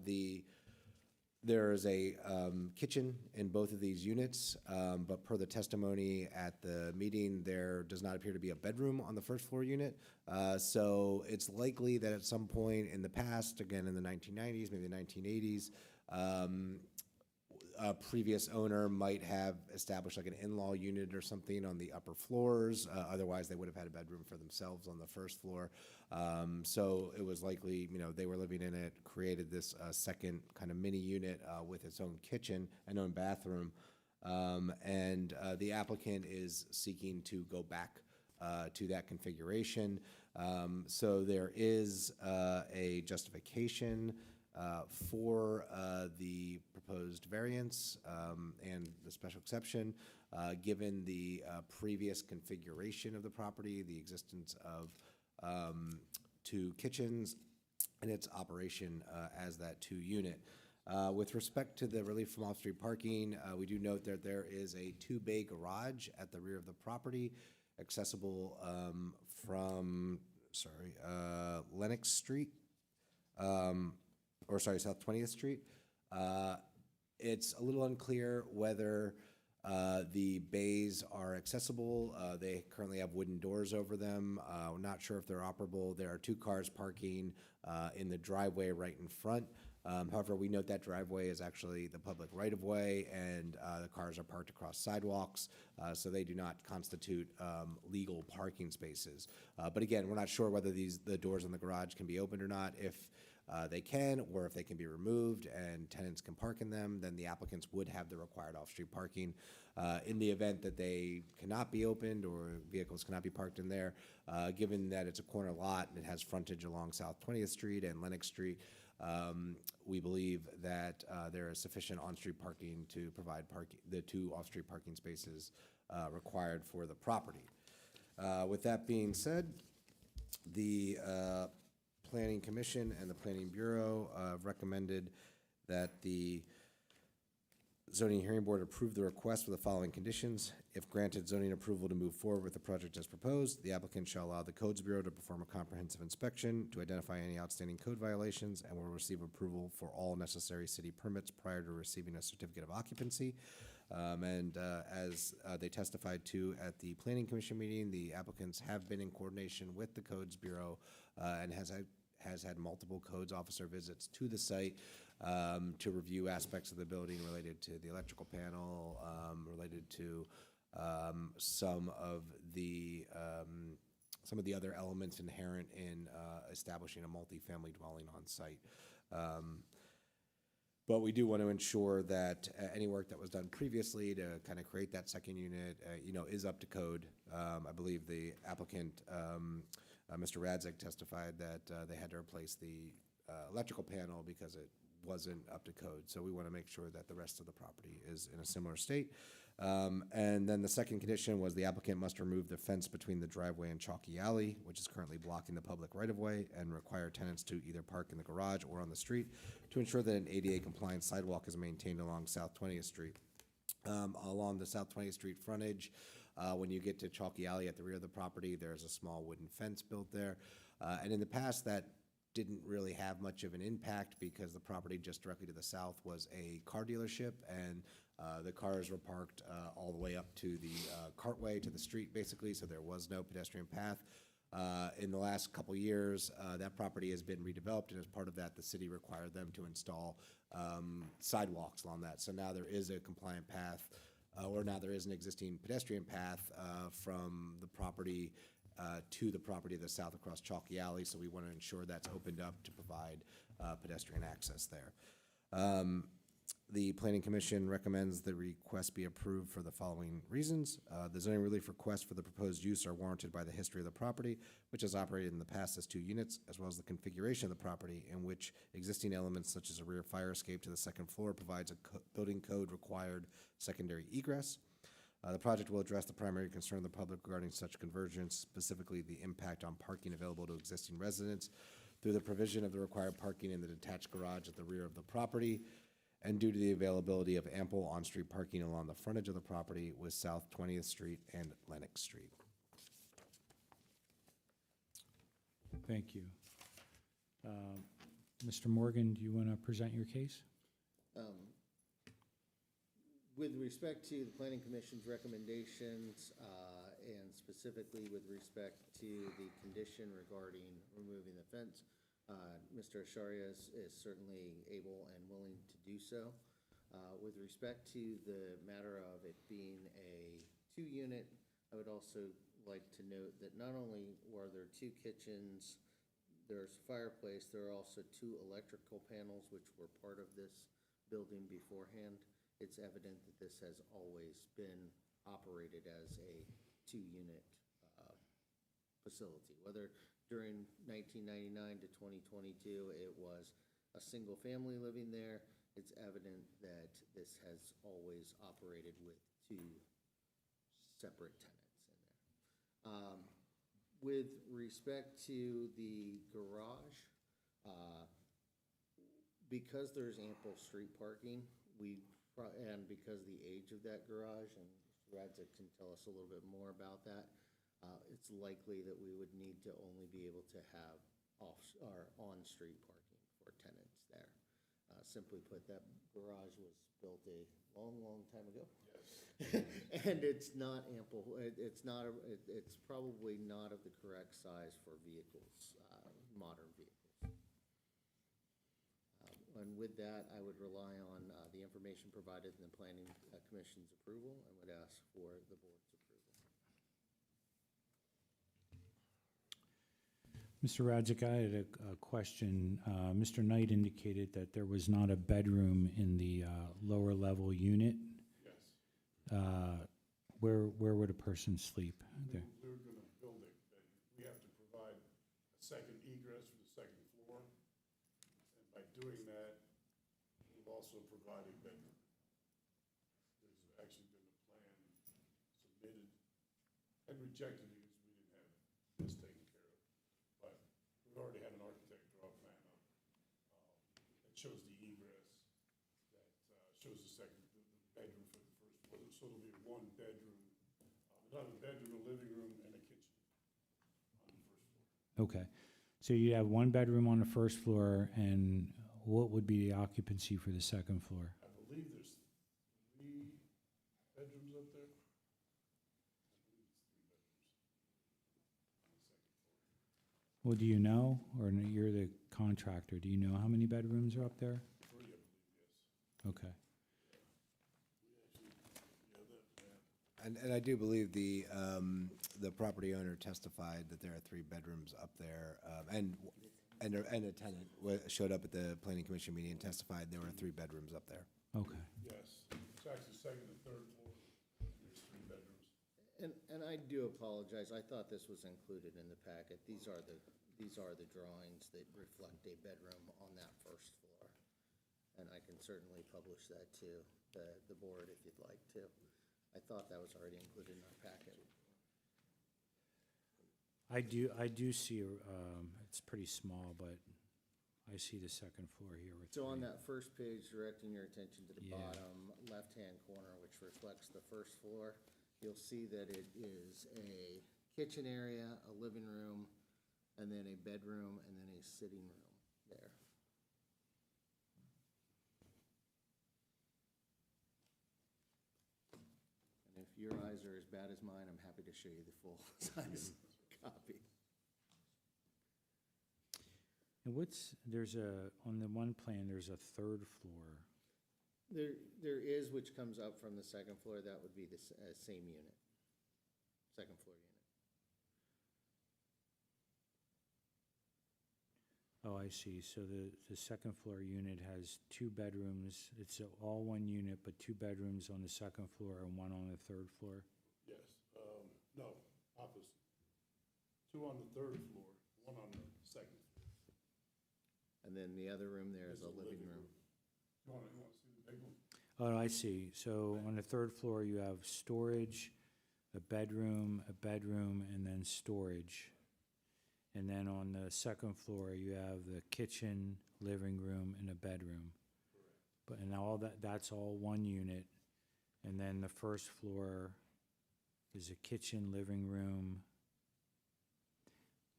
there is a kitchen in both of these units, but per the testimony at the meeting, there does not appear to be a bedroom on the first-floor unit. So it's likely that at some point in the past, again in the 1990s, maybe the 1980s, a previous owner might have established like an in-law unit or something on the upper floors. Otherwise, they would have had a bedroom for themselves on the first floor. So it was likely, they were living in it, created this second kind of mini unit with its own kitchen and own bathroom. And the applicant is seeking to go back to that configuration. So there is a justification for the proposed variance and the special exception, given the previous configuration of the property, the existence of 2 kitchens, and its operation as that 2 unit. With respect to the relief from off-street parking, we do note that there is a 2-bay garage at the rear of the property, accessible from, Lenox Street, South 20th Street. It's a little unclear whether the bays are accessible. They currently have wooden doors over them. We're not sure if they're operable. There are 2 cars parking in the driveway right in front. However, we note that driveway is actually the public right-of-way, and the cars are parked across sidewalks, so they do not constitute legal parking spaces. But again, we're not sure whether the doors in the garage can be opened or not. If they can, or if they can be removed and tenants can park in them, then the applicants would have the required off-street parking. In the event that they cannot be opened or vehicles cannot be parked in there, given that it's a corner lot and it has frontage along South 20th Street and Lenox Street, we believe that there is sufficient on-street parking to provide the 2 off-street parking spaces required for the property. With that being said, the Planning Commission and the Planning Bureau recommended that the zoning hearing board approve the request with the following conditions. If granted zoning approval to move forward with the project as proposed, the applicant shall allow the Codes Bureau to perform a comprehensive inspection to identify any outstanding code violations and will receive approval for all necessary city permits prior to receiving a certificate of occupancy. As they testified to at the Planning Commission meeting, the applicants have been in coordination with the Codes Bureau and has had multiple codes officer visits to the site to review aspects of the building related to the electrical panel, related to some of the other elements inherent in establishing a multifamily dwelling on site. But we do want to ensure that any work that was done previously to kind of create that second unit, is up to code. I believe the applicant, Mr. Radzik, testified that they had to replace the electrical panel because it wasn't up to code. So we want to make sure that the rest of the property is in a similar state. And then the second condition was the applicant must remove the fence between the driveway and Chalky Alley, which is currently blocking the public right-of-way, and require tenants to either park in the garage or on the street to ensure that an ADA compliant sidewalk is maintained along South 20th Street. Along the South 20th Street frontage, when you get to Chalky Alley at the rear of the property, there's a small wooden fence built there. And in the past, that didn't really have much of an impact because the property just directly to the south was a car dealership, and the cars were parked all the way up to the cartway to the street, basically, so there was no pedestrian path. In the last couple years, that property has been redeveloped, and as part of that, the city required them to install sidewalks along that. So now there is a compliant path, or now there is an existing pedestrian path from the property to the property to the south across Chalky Alley, so we want to ensure that's opened up to provide pedestrian access there. The Planning Commission recommends the request be approved for the following reasons. The zoning relief requests for the proposed use are warranted by the history of the property, which has operated in the past as 2 units, as well as the configuration of the property in which existing elements such as a rear fire escape to the second floor provides a building code required secondary egress. The project will address the primary concern of the public regarding such conversions, specifically the impact on parking available to existing residents through the provision of the required parking in the detached garage at the rear of the property, and due to the availability of ample on-street parking along the frontage of the property with South 20th Street and Lenox Street. Thank you. Mr. Morgan, do you want to present your case? With respect to the Planning Commission's recommendations, and specifically with respect to the condition regarding removing the fence, Mr. Asharia is certainly able and willing to do so. With respect to the matter of it being a 2-unit, I would also like to note that not only were there 2 kitchens, there's a fireplace, there are also 2 electrical panels which were part of this building beforehand. It's evident that this has always been operated as a 2-unit facility. Whether during 1999 to 2022 it was a single family living there, it's evident that this has always operated with 2 separate tenants in there. With respect to the garage, because there's ample street parking, and because the age of that garage, and Mr. Radzik can tell us a little bit more about that, it's likely that we would need to only be able to have on-street parking for tenants there. Simply put, that garage was built a long, long time ago. Yes. And it's not ample, it's probably not of the correct size for vehicles, modern vehicles. And with that, I would rely on the information provided in the Planning Commission's approval and would ask for the board's approval. Mr. Radzik, I had a question. Mr. Knight indicated that there was not a bedroom in the lower level unit. Yes. Where would a person sleep there? We're going to build it, and we have to provide a second egress for the second floor. And by doing that, we've also provided bedroom. There's actually been a plan rejected it because we didn't have this taken care of. But we've already had an architect draw a plan up that shows the egress, that shows the bedroom for the first floor. So it'll be one bedroom, another bedroom, a living room, and a kitchen on the first floor. Okay. So you have one bedroom on the first floor, and what would be the occupancy for the second floor? I believe there's 3 bedrooms up there. I believe it's 3 bedrooms on the second floor. Well, do you know, or you're the contractor, do you know how many bedrooms are up there? 3, I believe, yes. Okay. And I do believe the property owner testified that there are 3 bedrooms up there, and a tenant showed up at the planning commission meeting and testified there were 3 bedrooms up there. Okay. Yes, it's actually second and third floor, there's 3 bedrooms. And I do apologize, I thought this was included in the packet. These are the drawings that reflect a bedroom on that first floor. And I can certainly publish that to the board if you'd like to. I thought that was already included in our packet. I do see, it's pretty small, but I see the second floor here with So on 3. that first page, directing your attention to the Yeah. bottom left-hand corner, which reflects the first floor, you'll see that it is a kitchen area, a living room, and then a bedroom, and then a sitting room there. And if your eyes are as bad as mine, I'm happy to show you the full-size copy. And on the one plan, there's a third floor. There is, which comes up from the second floor, that would be the same unit, second floor unit. Oh, I see. So the second floor unit has 2 bedrooms. It's all one unit, but 2 bedrooms on the second floor and 1 on the third floor? Yes, no, opposite. 2 on the third floor, 1 on the second floor. And then the other room there is a living room. You wanna see the big one? Oh, I see. So on the third floor, you have storage, a bedroom, and then storage. And then on the second floor, you have the kitchen, living room, and a bedroom. But, and all that's all one unit. And then the first floor is a kitchen, living room.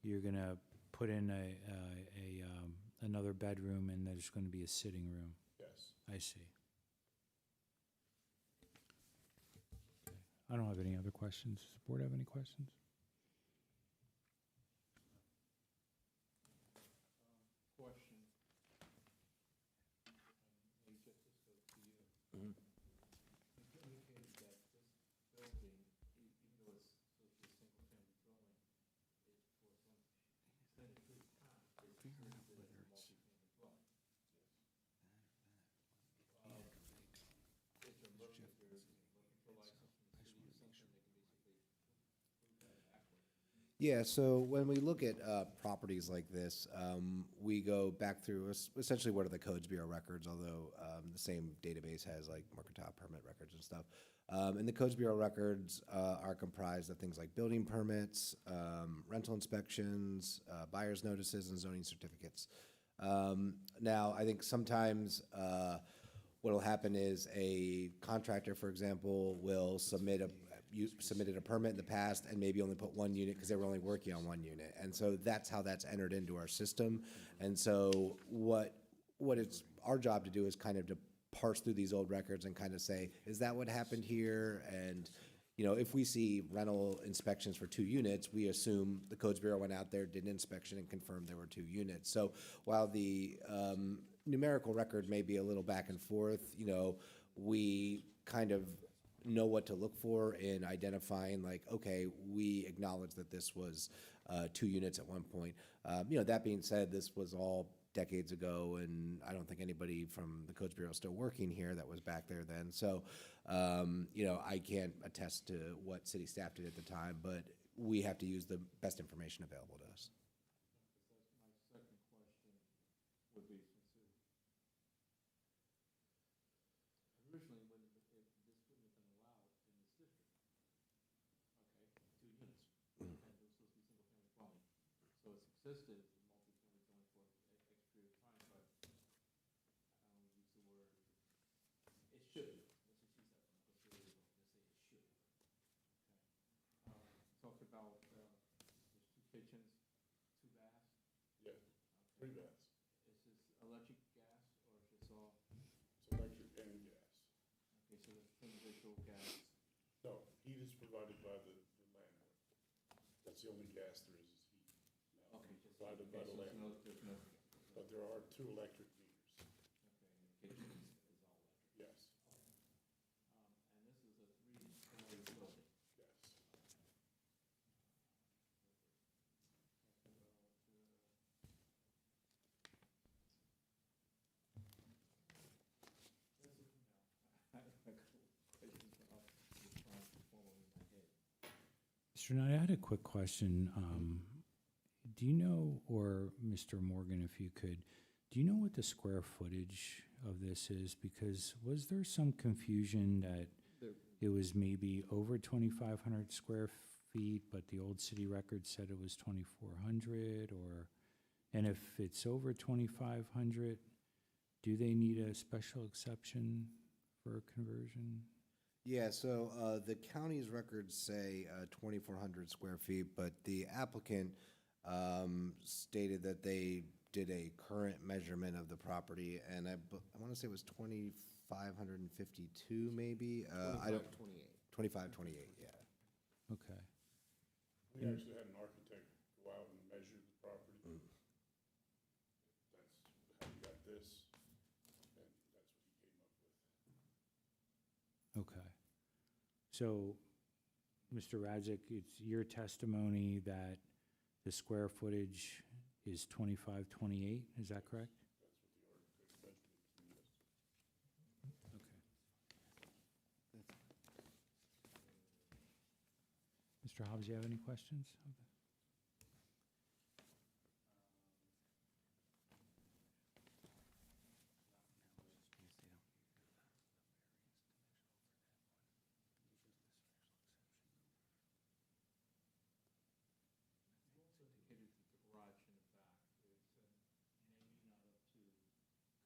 You're gonna put in another bedroom, and there's gonna be a sitting room. Yes. I see. Okay. I don't have any other questions. Does the board have any questions? Question. Maybe just this goes to you. Mhm. You indicated that this building, even though it's supposed to be a single-family dwelling, it, for some extended period of time, is considered as a multi-family dwelling. If they're looking for license from the city or something, they can basically prove that backward. Yeah, so when we look at properties like this, we go back through essentially what are the Codes Bureau records, although the same database has like mercantile permit records and stuff. And the Codes Bureau records are comprised of things like building permits, rental inspections, buyer's notices, and zoning certificates. Now, I think sometimes what'll happen is a contractor, for example, will submitted a permit in the past and maybe only put 1 unit because they were only working on 1 unit. And so that's how that's entered into our system. And so what it's our job to do is kind of to parse through these old records and kind of say, is that what happened here? And, you know, if we see rental inspections for 2 units, we assume the Codes Bureau went out there, did an inspection, and confirmed there were 2 units. So while the numerical record may be a little back and forth, you know, we kind of know what to look for in identifying, like, okay, we acknowledge that this was 2 units at one point. You know, that being said, this was all decades ago, and I don't think anybody from the Codes Bureau is still working here that was back there then. So, you know, I can't attest to what city staff did at the time, but we have to use the best information available to us. My second question would be, originally, when this wouldn't have been allowed in this district, okay, 2 units. insisted multi-family going for an extra period of time, but I don't use the word, it should. Let's just use that one, let's say it should. Talk about, there's 2 kitchens, 2 baths. Yeah, 3 baths. Is this electric, gas, or is this all, It's electric and gas. okay, so there's individual gas? No, heat is provided by the landlord. That's the only gas there is heat. Now, Okay, just. provided by the okay, so landlord. there's no, But there are 2 electric meters, okay, and the kitchen is all electric. yes, And this is a 3-story building. yes. Mr. Knight, I had a quick question. Do you know, or Mr. Morgan, if you could, do you know what the square footage of this is? Because was there some confusion that There- it was maybe over 2,500 square feet, but the old city record said it was 2,400, or, and if it's over 2,500, do they need a special exception for a conversion? Yeah, so the county's records say 2,400 square feet, but the applicant stated that they did a current measurement of the property, and I want to say it was 2,552 maybe? I don't, 2528. 2528, yeah. Okay. We actually had an architect go out and measure the property. That's how we got this, and that's what he came up with. Okay. So, Mr. Radzik, it's your testimony that the square footage is 2,528, is that correct? Okay. Mr. Hobbs, you have any questions? Indicated that the garage in the back is maybe not up to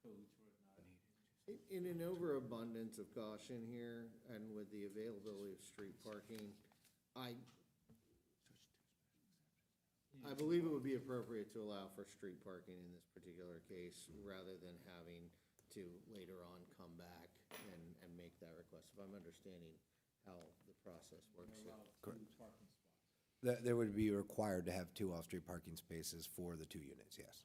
codes or not. In an overabundance of caution here, and with the availability of street parking, I believe it would be appropriate to allow for street parking in this particular case, rather than having to later on come back and make that request, if I'm understanding how the process works here. Allowed 2 parking spots. There would be required to have 2 off-street parking spaces for the 2 units, yes.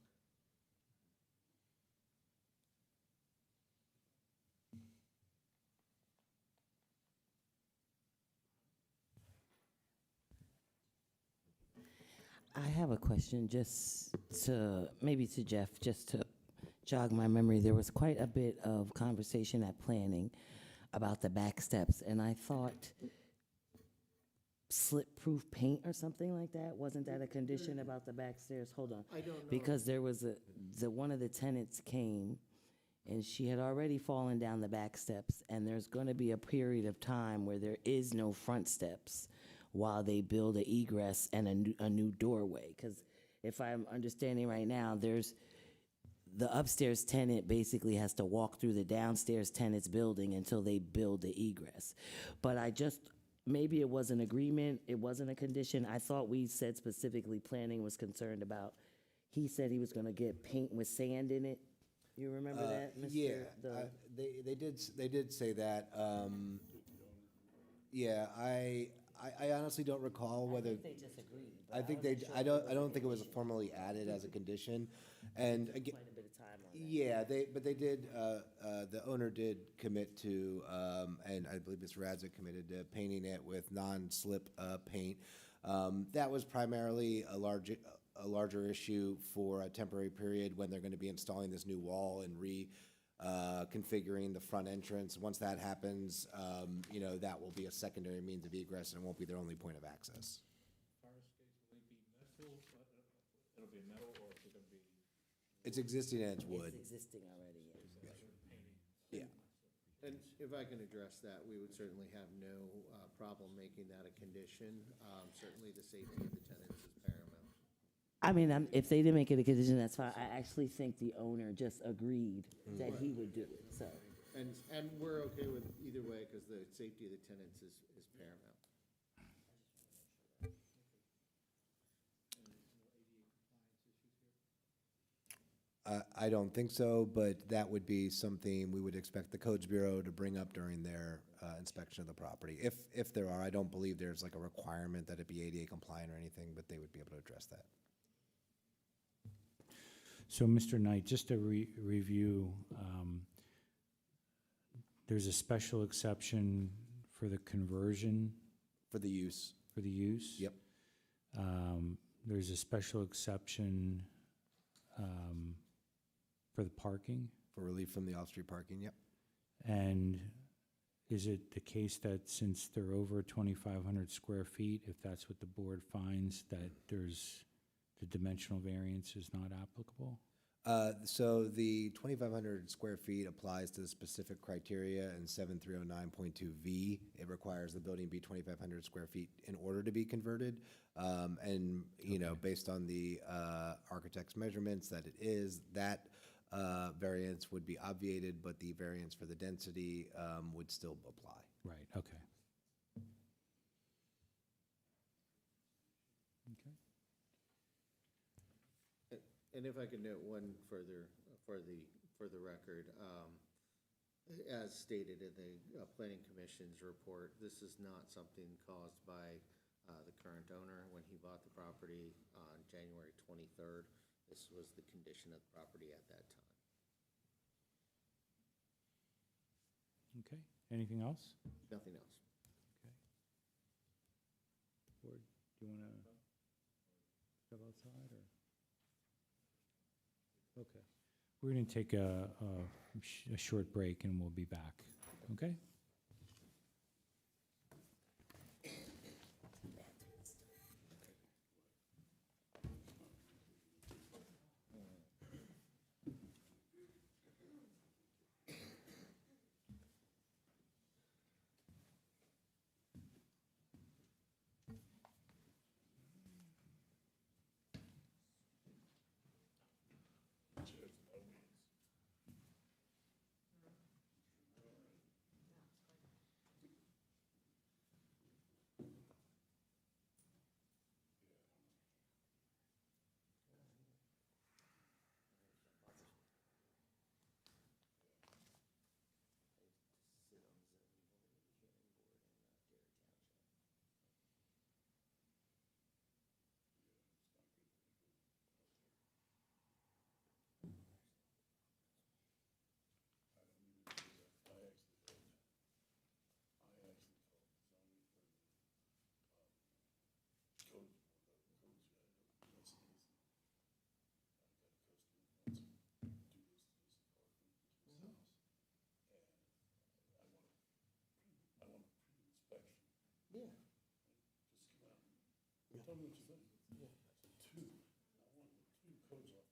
I have a question, just to, maybe to Jeff, just to jog my memory. There was quite a bit of conversation at planning about the back steps, and I thought slip-proof paint or something like that, wasn't that a condition about the back stairs? Hold on. I don't know. Because there was one of the tenants came, and she had already fallen down the back steps, and there's gonna be a period of time where there is no front steps while they build a egress and a new doorway. Because if I'm understanding right now, the upstairs tenant basically has to walk through the downstairs tenant's building until they build the egress. But maybe it was an agreement, it wasn't a condition. I thought we said specifically planning was concerned about, he said he was gonna get paint with sand in it. You remember that, Mr.? Yeah, The- they did say that. Yeah, I honestly don't recall I whether, think they just agreed. but I think wasn't they, sure I if don't, it I don't think it was a condition. formally added as a condition. And again, Quite a bit of time on that. yeah, but they did, the owner did commit to, and I believe Mr. Radzik committed to painting it with non-slip paint. That was primarily a larger issue for a temporary period when they're going to be installing this new wall and configuring the front entrance. Once that happens, that will be a secondary means of egress and it won't be their only point of access. Fire escapes, will they be metal, it'll be metal, or is it gonna be? It's existing and it's wood. It's existing already, yeah. Yeah. And if I can address that, we would certainly have no problem making that a condition. Certainly, the safety of the tenants is paramount. I mean, if they didn't make it a condition, that's fine. I actually think the owner just agreed that he would do it, so. And we're okay with either way, because the safety of the tenants is paramount. I don't think so, but that would be something we would expect the Codes Bureau to bring up during their inspection of the property. If there are, I don't believe there's like a requirement that it be ADA compliant or anything, but they would be able to address that. So, Mr. Knight, just to review, there's a special exception for the conversion For the use, for the use? yep. There's a special exception for the parking? For relief from the off-street parking, yep. And is it the case that since they're over 2,500 square feet, if that's what the board finds, that there's, the dimensional variance is not applicable? So the 2,500 square feet applies to the specific criteria in 7309.2V. It requires the building be 2,500 square feet in order to be converted. And, you know, based on the architect's measurements that it is, that variance would be obviated, but the variance for the density would still apply. Right, okay. Okay. And if I could note one further for the record, as stated in the Planning Commission's report, this is not something caused by the current owner when he bought the property on January 23rd. This was the condition of the property at that time. Okay, anything else? Nothing else. Okay. Board, do you want to step outside, or? Okay. We're going to take a short break, and we'll be back, okay? Tell me what you think. Two. I want two codes off.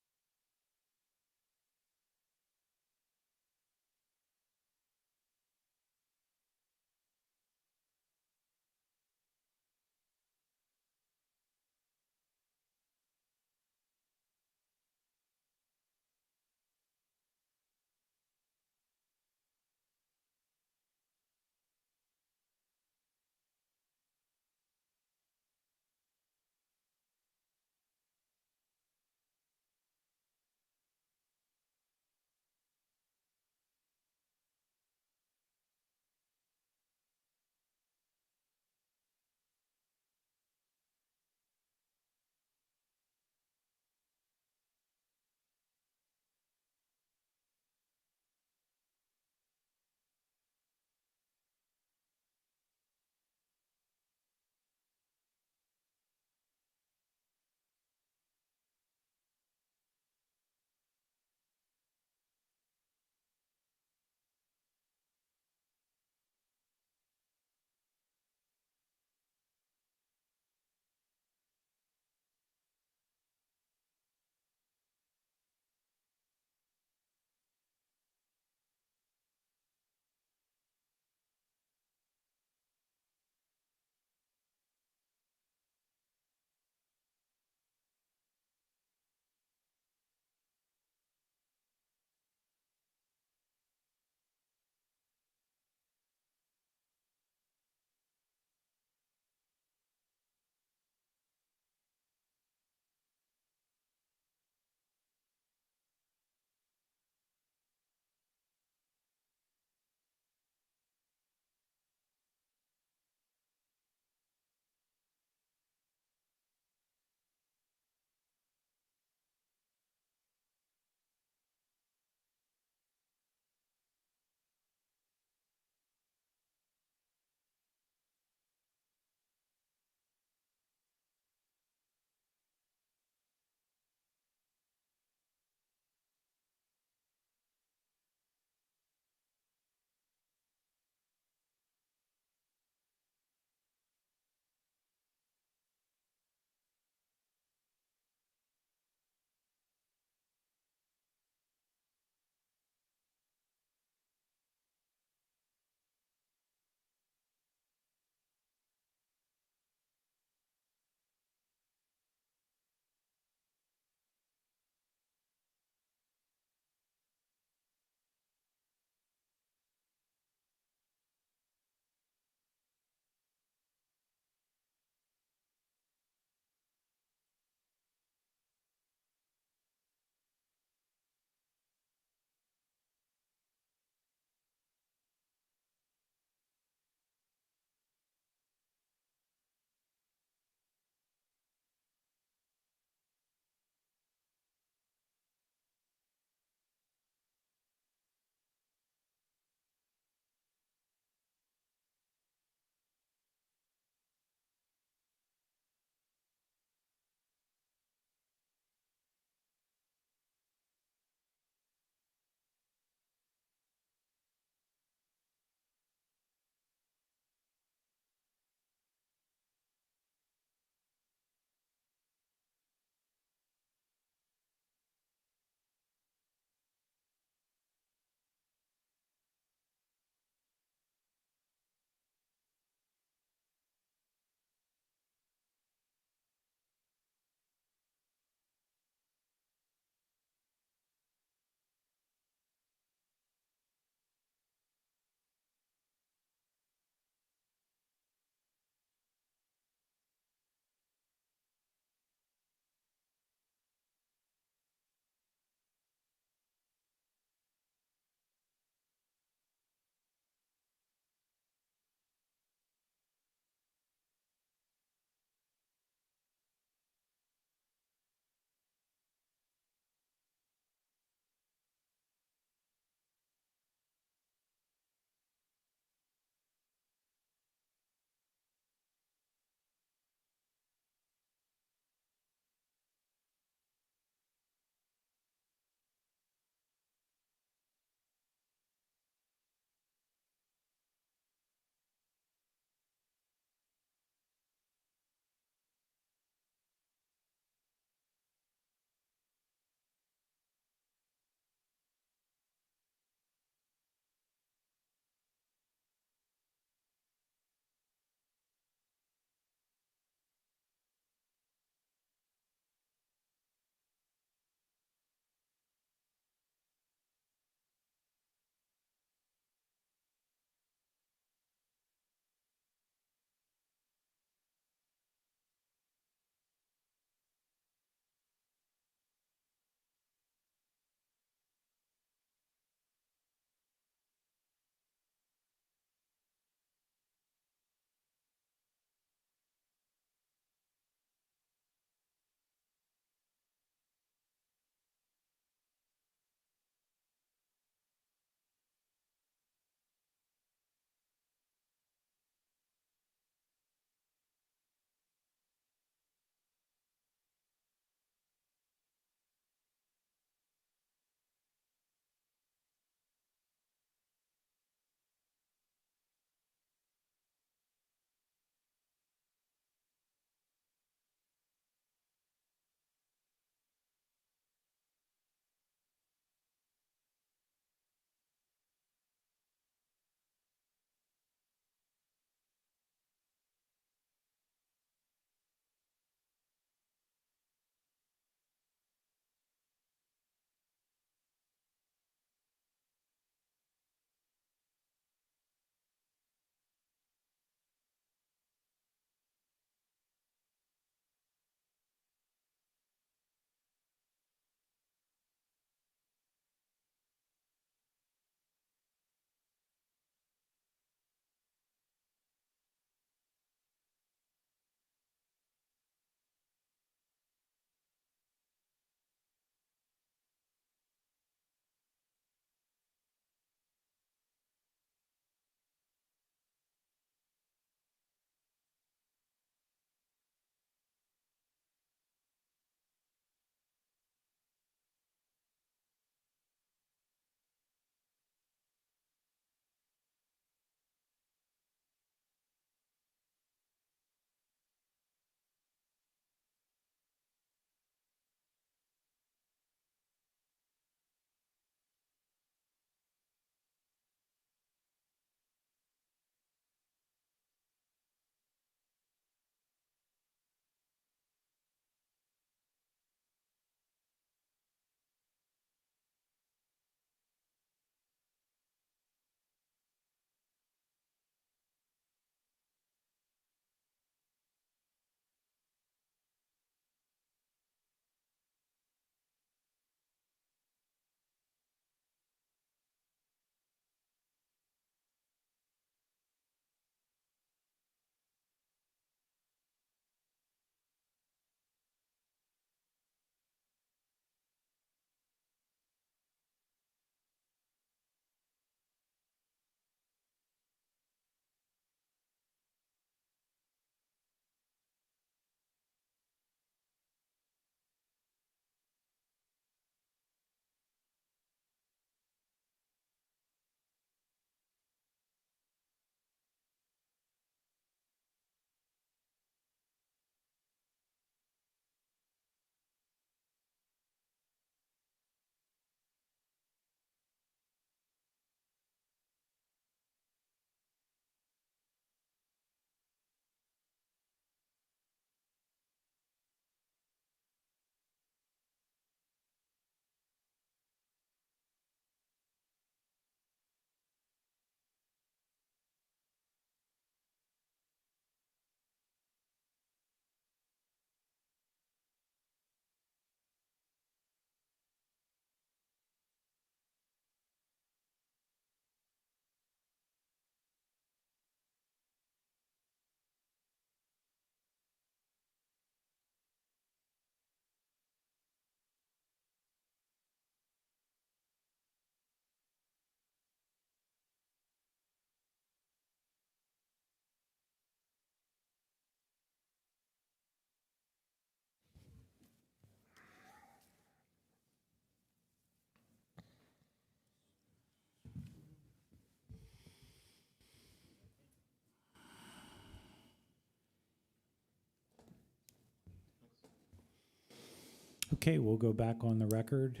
Okay, we'll go back on the record.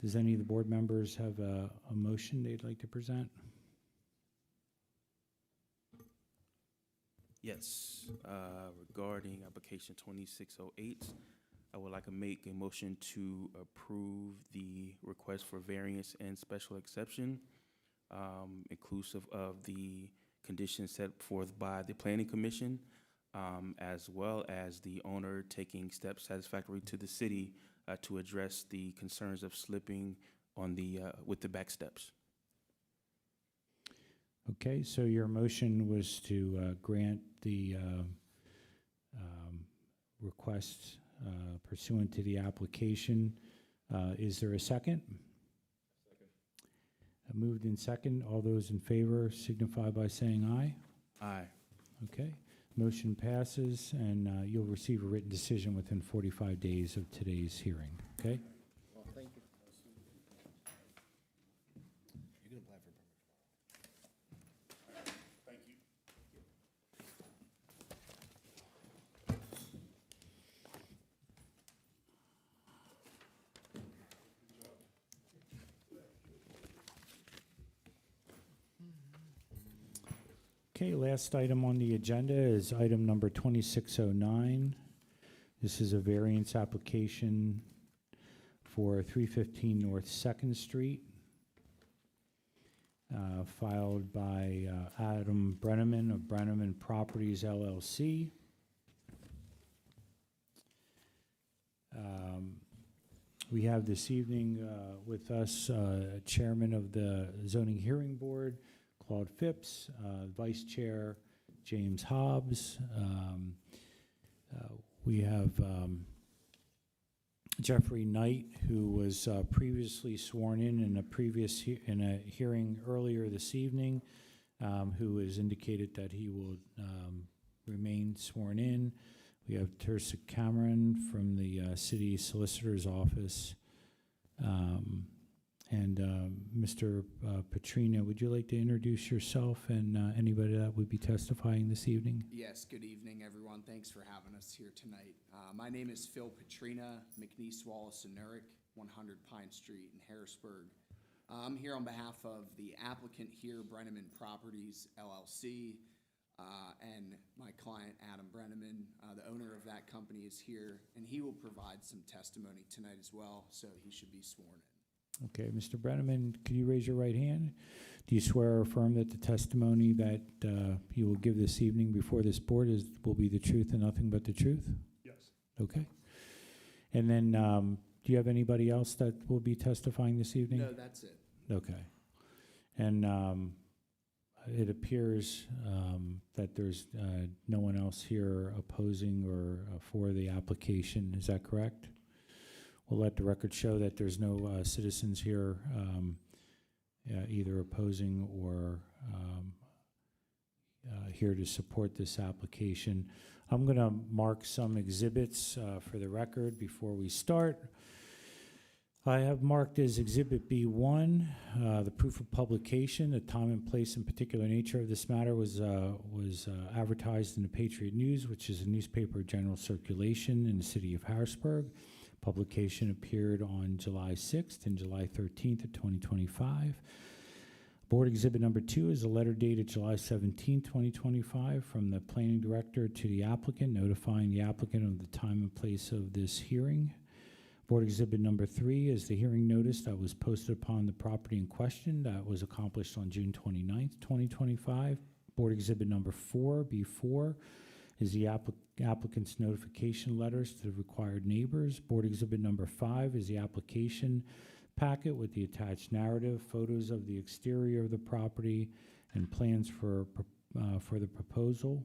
Does any of the board members have a motion they'd like to present? Yes, regarding application 2608, I would like to make a motion to approve the request for variance and special exception, inclusive of the conditions set forth by the planning commission, as well as the owner taking steps satisfactory to the city to address the concerns of slipping on the, with the back steps. Okay, so your motion was to grant the request pursuant to the application. Is there a second? Second. Moved in second. All those in favor signify by saying aye. Aye. Okay, motion passes, and you'll receive a written decision within 45 days of today's hearing, okay? Well, thank you. You can apply for a permit. Thank you. Okay, last item on the agenda is item number 2609. This is a variance application for 315 North 2nd Street, filed by Adam Brenneman of Brenneman Properties LLC. We have this evening with us Chairman of the Zoning Hearing Board, Claude Phipps, Vice Chair James Hobbs. We have Jeffrey Knight, who was previously sworn in a hearing earlier this evening, who has indicated that he will remain sworn in. We have Teresa Cameron from the City Solicitor's Office. And Mr. Petrina, would you like to introduce yourself and anybody that would be testifying this evening? Yes, good evening, everyone. Thanks for having us here tonight. My name is Phil Petrina, McNeese, Wallace, and Nurick, 100 Pine Street in Harrisburg. I'm here on behalf of the applicant here, Brenneman Properties, LLC, and my client, Adam Brenneman, the owner of that company, is here, and he will provide some testimony tonight as well, so he should be sworn in. Okay, Mr. Brenneman, could you raise your right hand? Do you swear or affirm that the testimony that you will give this evening before this board will be the truth and nothing but the truth? Yes. Okay. And then, do you have anybody else that will be testifying this evening? No, that's it. Okay. And it appears that there's no one else here opposing or for the application. Is that correct? We'll let the record show that there's no citizens here either opposing or here to support this application. I'm going to mark some exhibits for the record before we start. I have marked as Exhibit B1, the proof of publication. The time and place and particular nature of this matter was advertised in the Patriot News, which is a newspaper of general circulation in the city of Harrisburg. Publication appeared on July 6th and July 13th of 2025. Board Exhibit number 2 is a letter dated July 17th, 2025 from the planning director to the applicant notifying the applicant of the time and place of this hearing. Board Exhibit number 3 is the hearing notice that was posted upon the property in question that was accomplished on June 29th, 2025. Board Exhibit number 4, B4, is the applicant's notification letters to the required neighbors. Board Exhibit number 5 is the application packet with the attached narrative, photos of the exterior of the property, and plans for the proposal.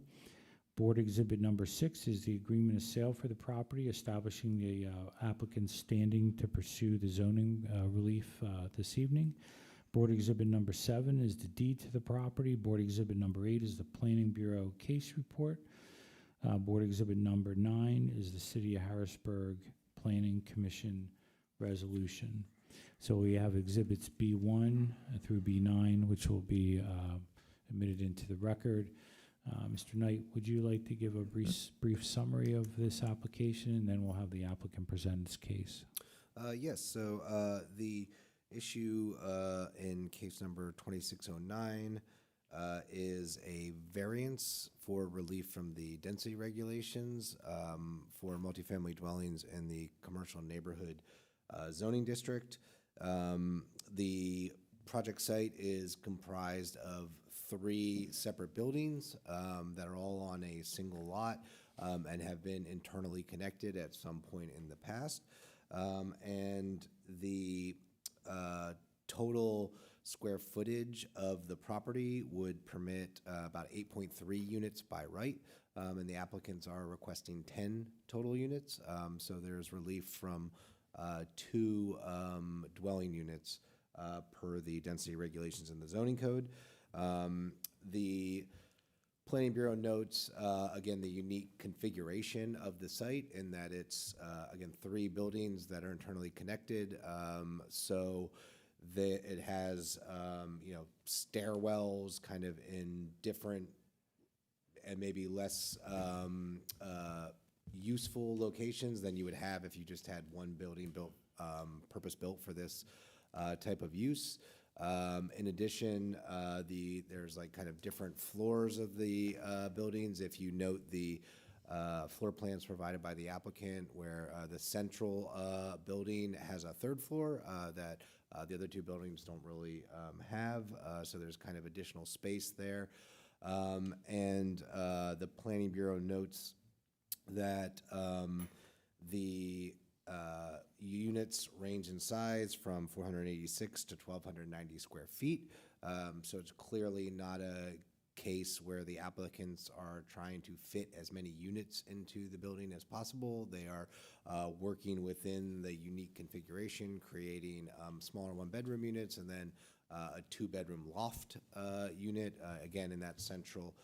Board Exhibit number 6 is the agreement of sale for the property, establishing the applicant's standing to pursue the zoning relief this evening. Board Exhibit number 7 is the deed to the property. Board Exhibit number 8 is the Planning Bureau case report. Board Exhibit number 9 is the City of Harrisburg Planning Commission resolution. So we have Exhibits B1 through B9, which will be admitted into the record. Mr. Knight, would you like to give a brief summary of this application, and then we'll have the applicant present its case? Yes, so the issue in case number 2609 is a variance for relief from the density regulations for multifamily dwellings in the commercial neighborhood zoning district. The project site is comprised of 3 separate buildings that are all on a single lot and have been internally connected at some point in the past. And the total square footage of the property would permit about 8.3 units by right, and the applicants are requesting 10 total units. So there's relief from 2 dwelling units per the density regulations in the zoning code. The Planning Bureau notes, again, the unique configuration of the site in that it's, again, 3 buildings that are internally connected. So it has, stairwells kind of in different and maybe less useful locations than you would have if you just had one building built, purpose-built for this type of use. In addition, there's like kind of different floors of the buildings. If you note the floor plans provided by the applicant, where the central building has a 3rd floor that the other 2 buildings don't really have, so there's kind of additional space there. And the Planning Bureau notes that the units range in size from 486 to 1,290 square feet. So it's clearly not a case where the applicants are trying to fit as many units into the building as possible. They are working within the unique configuration, creating smaller 1-bedroom units and then a 2-bedroom loft unit, again, in that central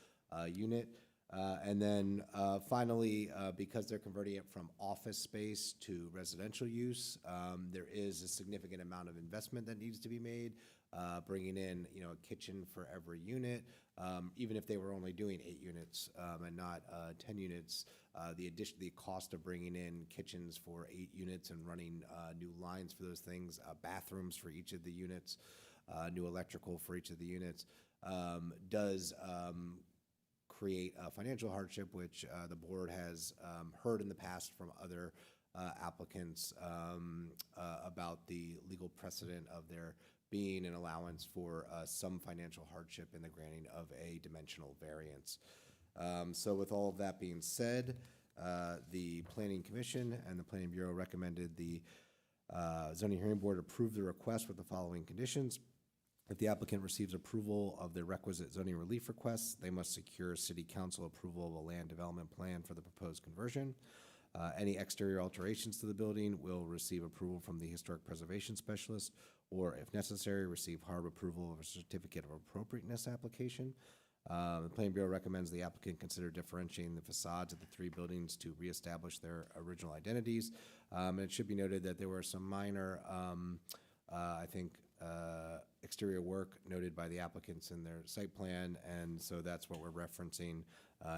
unit. And then finally, because they're converting it from office space to residential use, there is a significant amount of investment that needs to be made, bringing in, a kitchen for every unit. Even if they were only doing 8 units and not 10 units, the cost of bringing in kitchens for 8 units and running new lines for those things, bathrooms for each of the units, new electrical for each of the units, does create a financial hardship, which the board has heard in the past from other applicants about the legal precedent of there being an allowance for some financial hardship in the granting of a dimensional variance. So with all of that being said, the Planning Commission and the Planning Bureau recommended the Zoning Hearing Board approve the request with the following conditions. If the applicant receives approval of the requisite zoning relief requests, they must secure city council approval of a land development plan for the proposed conversion. Any exterior alterations to the building will receive approval from the historic preservation specialist, or if necessary, receive HARB approval of a certificate of appropriateness application. The Planning Bureau recommends the applicant consider differentiating the facades of the 3 buildings to reestablish their original identities. And it should be noted that there were some minor, exterior work noted by the applicants in their site plan, and so that's what we're referencing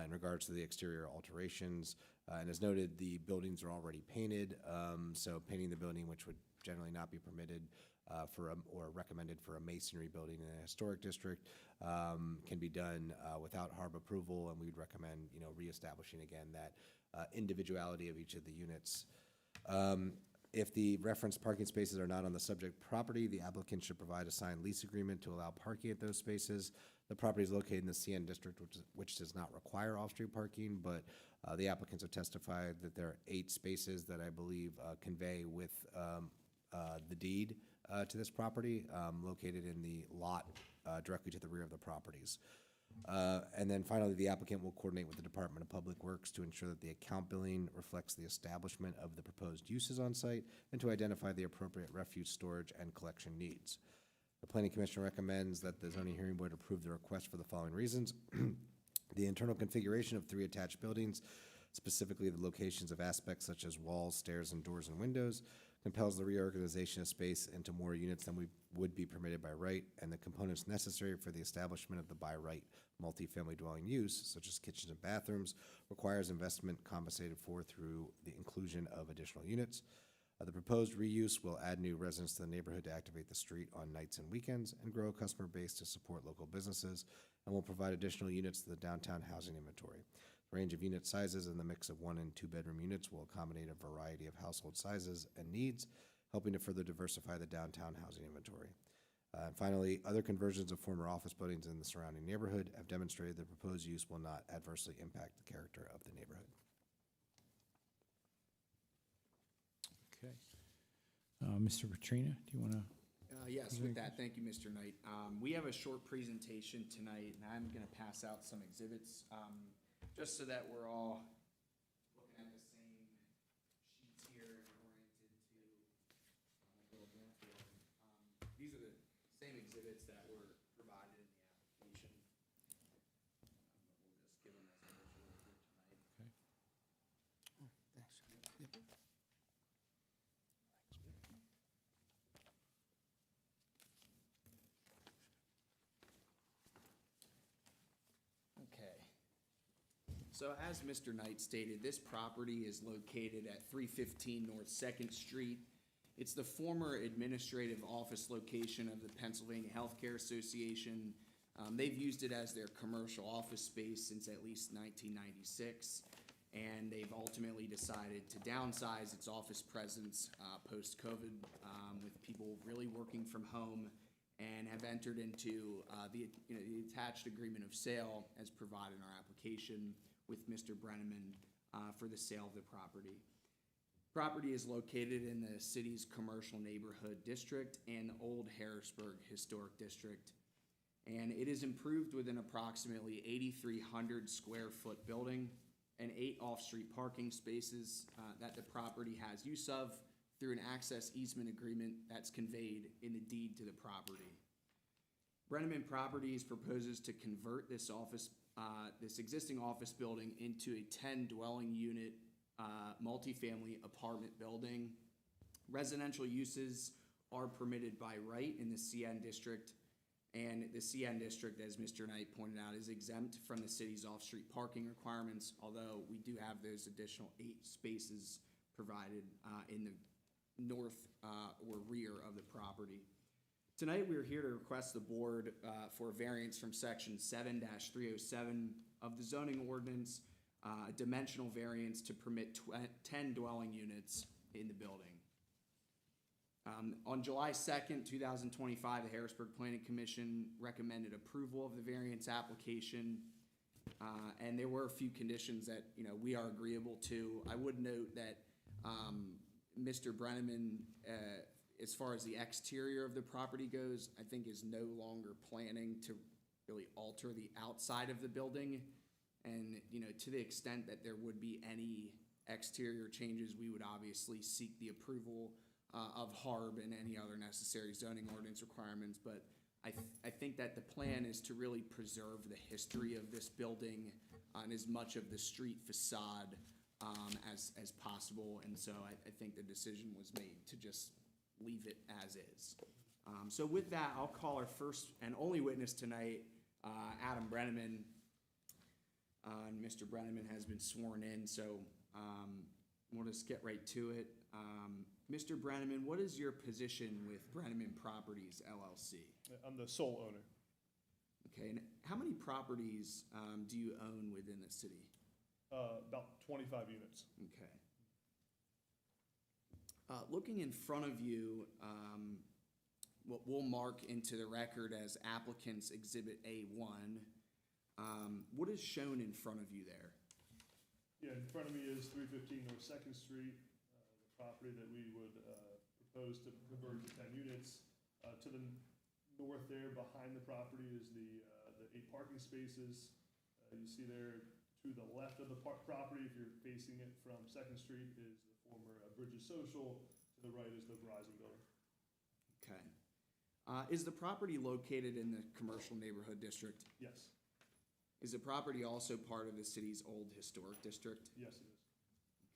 in regards to the exterior alterations. And as noted, the buildings are already painted, so painting the building, which would generally not be permitted or recommended for a masonry building in a historic district, can be done without HARB approval, and we'd recommend reestablishing again that individuality of each of the units. If the referenced parking spaces are not on the subject property, the applicant should provide a signed lease agreement to allow parking at those spaces. The property is located in the CN district, which does not require off-street parking, but the applicants have testified that there are 8 spaces that I believe convey with the deed to this property, located in the lot directly to the rear of the properties. And then finally, the applicant will coordinate with the Department of Public Works to ensure that the account billing reflects the establishment of the proposed uses on site and to identify the appropriate refuse storage and collection needs. The Planning Commission recommends that the Zoning Hearing Board approve the request for the following reasons. The internal configuration of 3 attached buildings, specifically the locations of aspects such as walls, stairs, and doors and windows, compels the reorganization of space into more units than we've would be permitted by right, and the components necessary for the establishment of the by right multifamily dwelling use, such as kitchens and bathrooms, requires investment compensated for through the inclusion of additional units. The proposed reuse will add new residents to the neighborhood to activate the street on nights and weekends and grow a customer base to support local businesses, and will provide additional units to the downtown housing inventory. The range of unit sizes and the mix of 1 and 2 bedroom units will accommodate a variety of household sizes and needs, helping to further diversify the downtown housing inventory. And finally, other conversions of former office buildings in the surrounding neighborhood have demonstrated the proposed use will not adversely impact the character of the neighborhood. Okay. Mr. Petrina, do you want to? Yes, with that, thank you, Mr. Knight. We have a short presentation tonight, and I'm going to pass out some exhibits, just so that we're all looking at the same sheets here and oriented to little map here. These are the same exhibits that were provided in the application. But we'll just give them as a visual here tonight. Okay. So as Mr. Knight stated, this property is located at 315 North 2nd Street. It's the former administrative office location of the Pennsylvania Healthcare Association. They've used it as their commercial office space since at least 1996, and they've ultimately decided to downsize its office presence post-COVID, with people really working from home, and have entered into the attached agreement of sale as provided in our application with Mr. Brenneman for the sale of the property. Property is located in the city's commercial neighborhood district and Old Harrisburg Historic District. And it is improved with an approximately 8,300 square foot building and 8 off-street parking spaces that the property has use of through an access easement agreement that's conveyed in the deed to the property. Brenneman Properties proposes to convert this existing office building into a 10 dwelling unit multifamily apartment building. Residential uses are permitted by right in the CN district, and the CN district, as Mr. Knight pointed out, is exempt from the city's off-street parking requirements, although we do have those additional 8 spaces provided in the north or rear of the property. Tonight, we're here to request the board for a variance from section 7-307 of the zoning ordinance, a dimensional variance to permit 10 dwelling units in the building. On July 2nd, 2025, the Harrisburg Planning Commission recommended approval of the variance application, and there were a few conditions that we are agreeable to. I would note that Mr. Brenneman, as far as the exterior of the property goes, I think is no longer planning to really alter the outside of the building. And, to the extent that there would be any exterior changes, we would obviously seek the approval of HARB and any other necessary zoning ordinance requirements. But I think that the plan is to really preserve the history of this building and as much of the street facade as possible. And so I think the decision was made to just leave it as is. So with that, I'll call our first and only witness tonight, Adam Brenneman. And Mr. Brenneman has been sworn in, so we'll just get right to it. Mr. Brenneman, what is your position with Brenneman Properties, LLC? I'm the sole owner. Okay, and how many properties do you own within the city? About 25 units. Okay. Looking in front of you, what we'll mark into the record as applicant's Exhibit A1, what is shown in front of you there? Yeah, in front of me is 315 North 2nd Street, the property that we would propose to convert to 10 units. To the north there, behind the property, is the 8 parking spaces. You see there to the left of the property, if you're facing it from 2nd Street, is the former Bridges Social. To the right is the Verizon building. Okay. Is the property located in the commercial neighborhood district? Yes. Is the property also part of the city's old historic district? Yes, it is.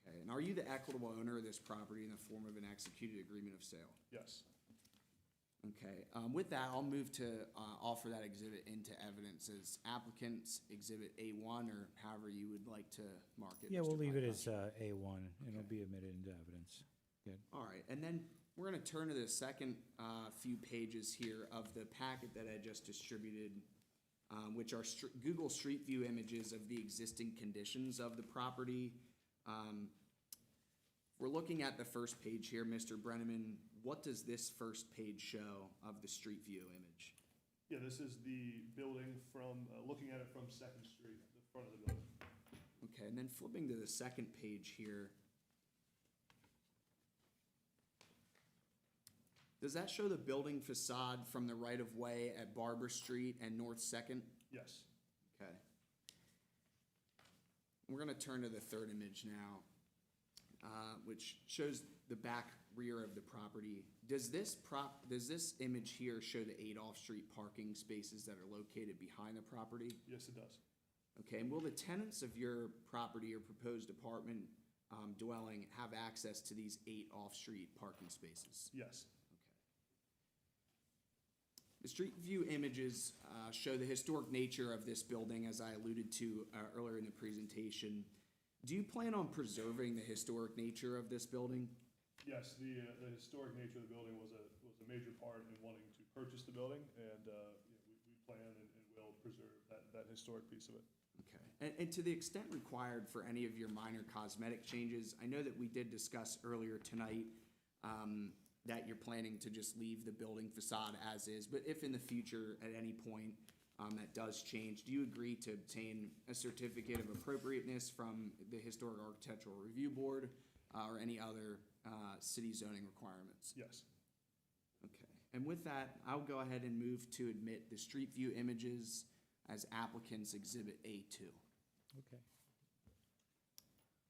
Okay, and are you the equitable owner of this property in the form of an executed agreement of sale? Yes. Okay, with that, I'll move to offer that exhibit into evidence as applicant's Exhibit A1, or however you would like to mark it. Yeah, Mr. we'll leave it Pycroft. as A1, and it'll Okay. be admitted into evidence. Good. All right, and then we're gonna turn to the second few pages here of the packet that I just distributed, which are Google Street View images of the existing conditions of the property. We're looking at the first page here, Mr. Brenneman. What does this first page show of the street view image? Yeah, this is the building from, looking at it from Second Street, the front of the building. Okay, and then flipping to the second page here. Does that show the building facade from the right-of-way at Barber Street and North Second? Yes. Okay. We're gonna turn to the third image now, which shows the back rear of the property. Does this image here show the 8 off-street parking spaces that are located behind the property? Yes, it does. Okay, and will the tenants of your property or proposed apartment dwelling have access to these 8 off-street parking spaces? Yes. The street view images show the historic nature of this building, as I alluded to earlier in the presentation. Do you plan on preserving the historic nature of this building? Yes, the historic nature of the building was a major part in wanting to purchase the building, and we plan and will preserve that historic piece of it. Okay, and to the extent required for any of your minor cosmetic changes, I know that we did discuss earlier tonight that you're planning to just leave the building facade as is, but if in the future, at any point, that does change, do you agree to obtain a certificate of appropriateness from the Historic Architectural Review Board or any other city zoning requirements? Yes. Okay, and with that, I'll go ahead and move to admit the street view images as applicant's Exhibit A2. Okay.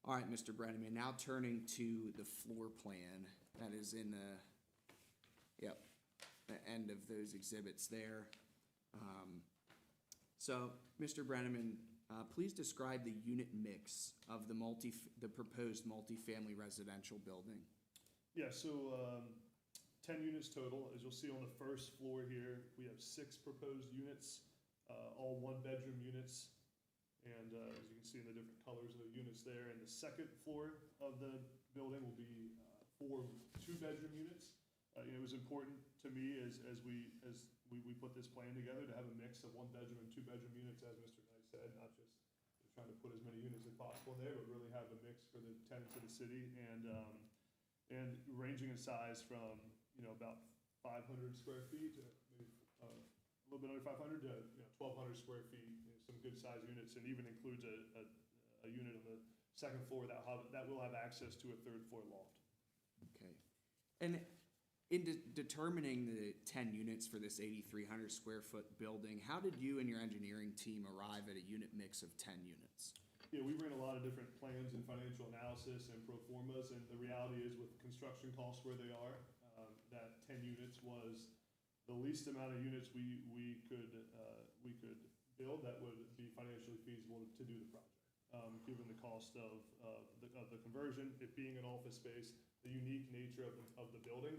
All right, Mr. Brenneman, now turning to the floor plan that is in the end of those exhibits there. So, Mr. Brenneman, please describe the unit mix of the proposed multifamily residential building. Yeah, so 10 units total. As you'll see on the first floor here, we have 6 proposed units, all 1-bedroom units. And as you can see in the different colors of the units there. And the second floor of the building will be 4 2-bedroom units. It was important to me as we put this plan together to have a mix of 1-bedroom and 2-bedroom units, as Mr. Knight said, not just trying to put as many units as possible in there, but really have a mix for the tenants of the city, and ranging in size from about 500 square feet to maybe a little bit under 500 to 1,200 square feet. Some good size units, and even includes a unit on the second floor that will have access to a 3rd floor loft. Okay. And in determining the 10 units for this 8,300 square foot building, how did you and your engineering team arrive at a unit mix of 10 units? Yeah, we ran a lot of different plans and financial analysis and pro formas, and the reality is with construction costs where they are, that 10 units was the least amount of units we could build that would be financially feasible to do the project. Given the cost of the conversion, it being an office space, the unique nature of the building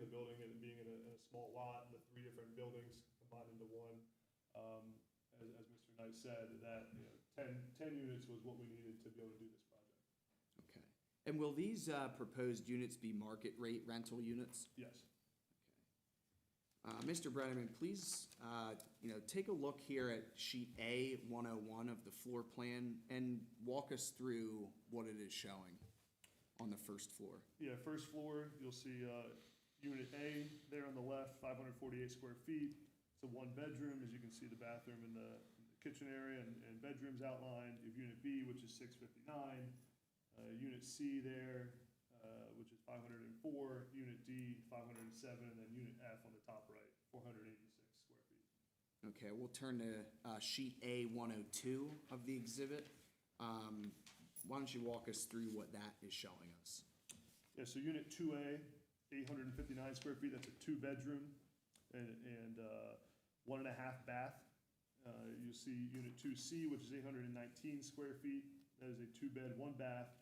being in a small lot, the 3 different buildings combined into one. As Mr. Knight said, that 10 units was what we needed to be able to do this project. Okay. And will these proposed units be market rate rental units? Yes. Mr. Brenneman, please, take a look here at sheet A101 of the floor plan and walk us through what it is showing on the first floor. Yeah, first floor, you'll see Unit A there on the left, 548 square feet. It's a 1-bedroom. As you can see, the bathroom and the kitchen area and bedrooms outlined. You have Unit B, which is 659. Unit C there, which is 504, Unit D, 507, and then Unit F on the top right, 486 square feet. Okay, we'll turn to sheet A102 of the exhibit. Why don't you walk us through what that is showing us? Yeah, so Unit 2A, 859 square feet, that's a 2-bedroom and 1.5 bath. You'll see Unit 2C, which is 819 square feet. That is a 2-bed, 1-bath.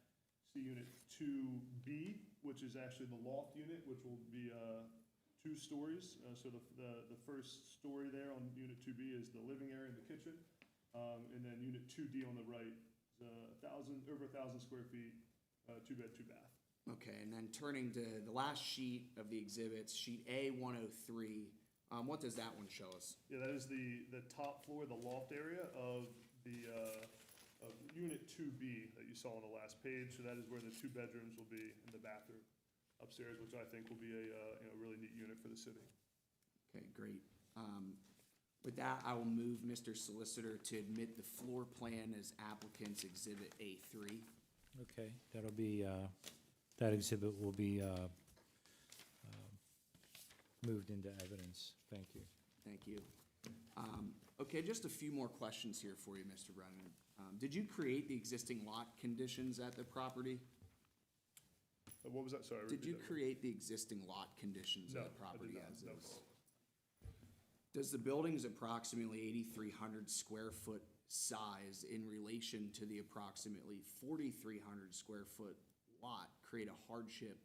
See Unit 2B, which is actually the loft unit, which will be 2 stories. So the first story there on Unit 2B is the living area and the kitchen. And then Unit 2D on the right is over 1,000 square feet, 2-bed, 2-bath. Okay, and then turning to the last sheet of the exhibits, sheet A103, what does that one show us? Yeah, that is the top floor, the loft area of the of Unit 2B that you saw on the last page. So that is where the 2 bedrooms will be and the bathroom upstairs, which I think will be a really neat unit for the city. Okay, great. With that, I will move Mr. Solicitor to admit the floor plan as applicant's exhibit A3. Okay, that'll be, that exhibit will be moved into evidence. Thank you. Thank you. Okay, just a few more questions here for you, Mr. Brennan. Did you create the existing lot conditions at the property? What was that? Sorry. Did repeat you that. create the existing lot conditions No, of the I property did not. as No. is? Does the building's approximately 8,300 square foot size in relation to the approximately 4,300 square foot lot create a hardship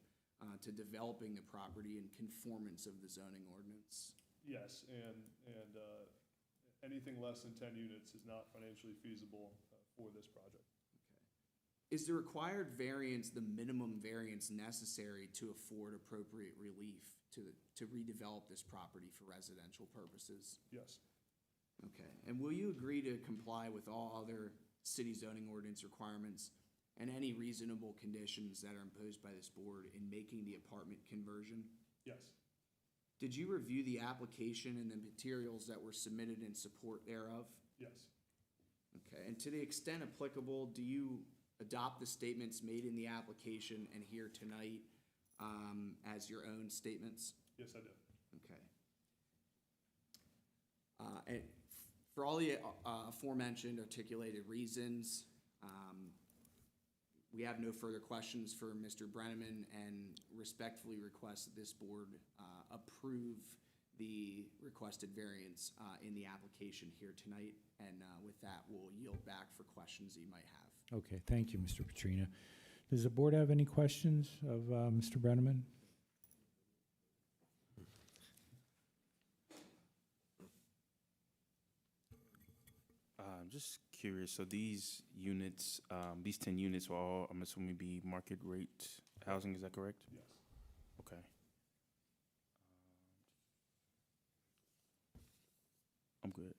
to developing the property in conformance of the zoning ordinance? Yes, and anything less than 10 units is not financially feasible for this project. Is the required variance the minimum variance necessary to afford appropriate relief to redevelop this property for residential purposes? Yes, Okay, and will you agree to comply with all other city zoning ordinance requirements and any reasonable conditions that are imposed by this board in making the apartment conversion? yes, Did you review the application and the materials that were submitted in support thereof? yes, Okay, and to the extent applicable, do you adopt the statements made in the application and here tonight as your own statements? yes, I do. Okay. And for all the aforementioned articulated reasons, we have no further questions for Mr. Brenneman and respectfully request that this board approve the requested variance in the application here tonight. And with that, we'll yield back for questions that you might have. Okay, thank you, Mr. Petrina. Does the board have any questions of Mr. Brenneman? Just curious, so these units, these 10 units will all, I'm assuming, be market rate housing, is that correct? Yes. Okay. I'm good.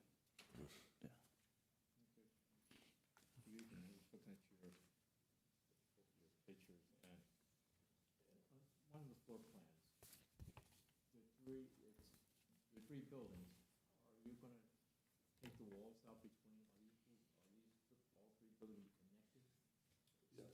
Yeah. You can look at your pictures and one of the floor plans, the three buildings, are you gonna take the walls out between, all 3 buildings connected? Yes.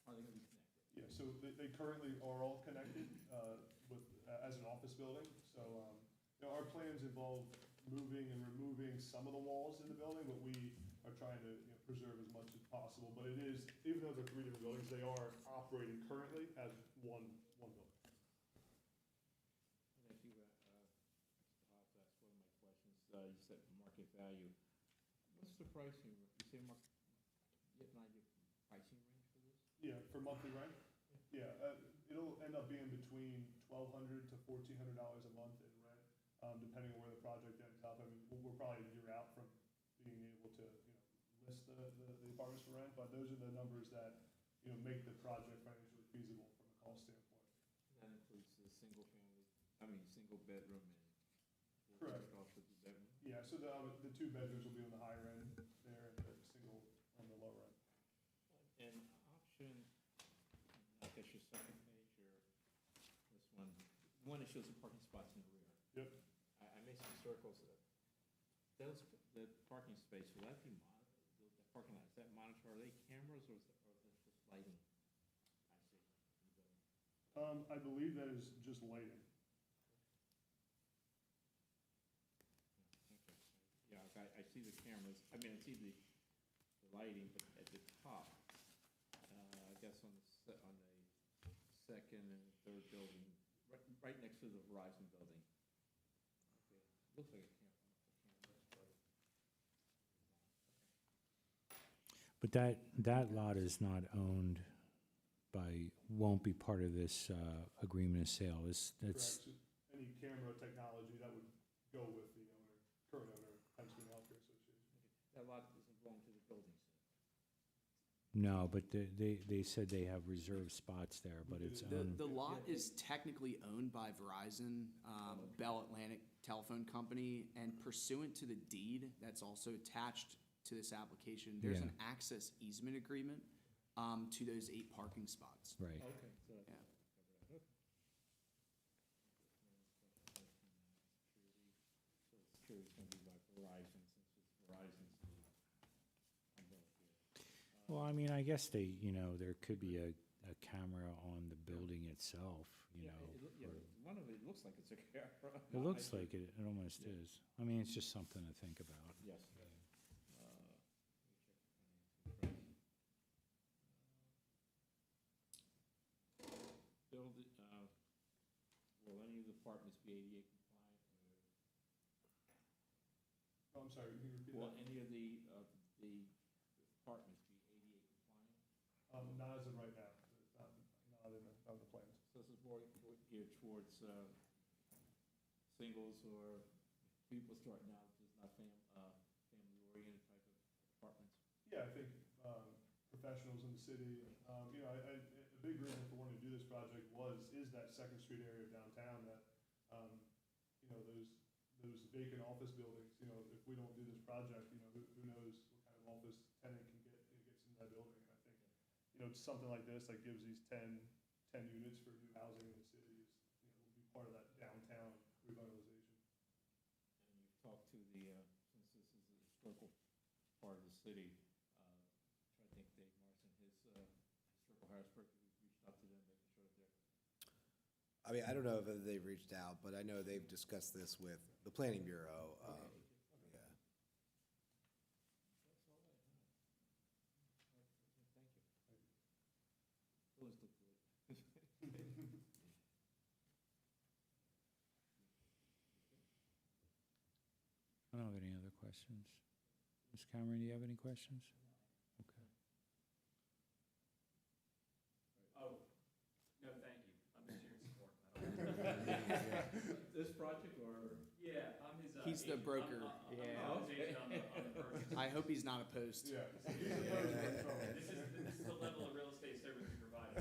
Are they gonna be connected? Yeah, so they currently are all connected as an office building. So our plans involve moving and removing some of the walls in the building, but we are trying to preserve as much as possible. But it is, even though they're 3 different buildings, they are operating currently as one building. Thank you. That's one of my questions. You said market value. What's the pricing? You say you have an idea of pricing range for this? Yeah, for monthly rent? Yeah, it'll end up being between $1,200 to $1,400 a month in rent, depending on where the project ends up. I mean, we're probably a year out from being able to, list the apartments for rent, but those are the numbers that, make the project financially feasible from a cost standpoint. That includes the single bedroom and. Correct. Off the bedroom. Yeah, so the 2 bedrooms will be on the higher end there, and the single on the lower end. And option, I guess your second page or this one, the one that shows the parking spots in the rear. Yep. I made some circles. The parking space, will that be the parking lot, is that monitored? Are they cameras or is that just lighting? I see. I believe that is just lighting. Okay. Yeah, I see the cameras, I mean, I see the lighting, but at the top, I guess on the second and third building, right next to the Verizon building. Okay, looks like a camera. But that lot is not owned won't be part of this agreement of sale. That's Correct. Any camera technology that would go with the owner, current owner, Pennsylvania Healthcare Association. That lot doesn't belong to the building, sir. no, but they said they have reserved spots there, but it's owned. The lot is technically owned by Verizon, Bell Atlantic Telephone Company, and pursuant to the deed that's also attached to this application, there's Yeah. an access easement agreement to those 8 parking spots. Right. Okay, so. Yeah. So it's true, it's gonna be by Verizon, since it's Verizon's the umbrella here. Well, I mean, I guess there could be a camera on the building itself, Yeah, one of it looks like it's a camera. It looks like it almost is. I mean, it's just something to think about. Yes. Build, will any of the apartments be ADA compliant? Oh, I'm sorry, can you repeat Will that? any of the apartments be ADA compliant? Not as of right now, it's not in the plans. So this is more geared towards singles or people starting out, just not family-oriented type of apartments? Yeah, I think professionals in the city, a big reason for wanting to do this project is that Second Street area of downtown that, those vacant office buildings, if we don't do this project, who knows what kind of office tenant gets into that building. And I think, something like this that gives these 10 units for new housing in the city is, will be part of that downtown revitalization. And you've talked to the, since this is a historical part of the city, I think Dave Morrison, his Historical Harrisburg, we've reached out to them, making sure that they're. I mean, I don't know if they've reached out, but I know they've discussed this with the Planning Bureau. Yeah. That's all I have. Thank you. Those look good. I don't have any other questions. Ms. Cameron, do you have any questions? Okay. Oh, no, thank you. I'm just here in support. This project or? Yeah, I'm his. He's the agent. broker. I'm Yeah. his agent on the purchase. I hope he's not opposed. Yeah. This is the level of real estate service we provide.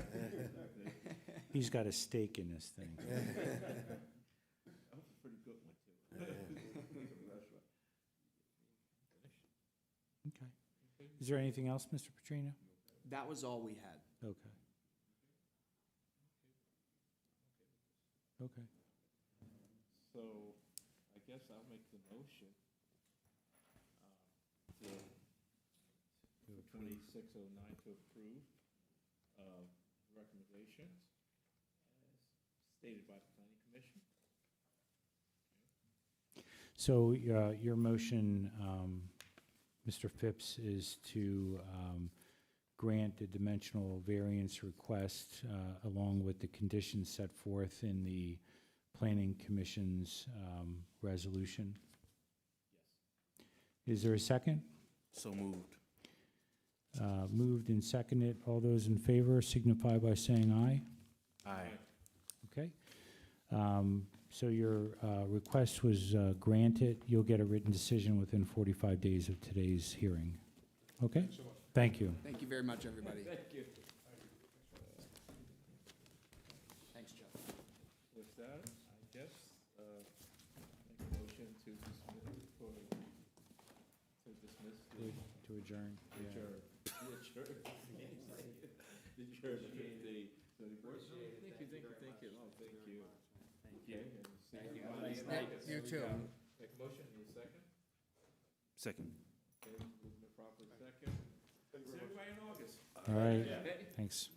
He's got a stake in this thing. That was a pretty good one, too. Okay. Is there anything else, Mr. Petrino? That was all we had. Okay. Okay. So, I guess I'll make the motion to 2609 to approve recommendations as stated by the Planning Commission. So your motion, Mr. Phipps, is to grant the dimensional variance request along with the conditions set forth in the Planning Commission's resolution. Yes. Is there a second? So moved. Moved and seconded. All those in favor signify by saying aye. Aye. Okay. So your request was granted. You'll get a written decision within 45 days of today's hearing. Okay? Thank you. Thank you very much, everybody. Thank you. Thanks, Jeff. With that, I guess, make a motion to dismiss, To adjourn. Yeah. adjourn. Adjourn thank you. Oh, thank you. Okay, and see you. Night. You too. Make a motion, need a second? Second. Okay, moving to proper second. See everybody in August. All right. Thanks.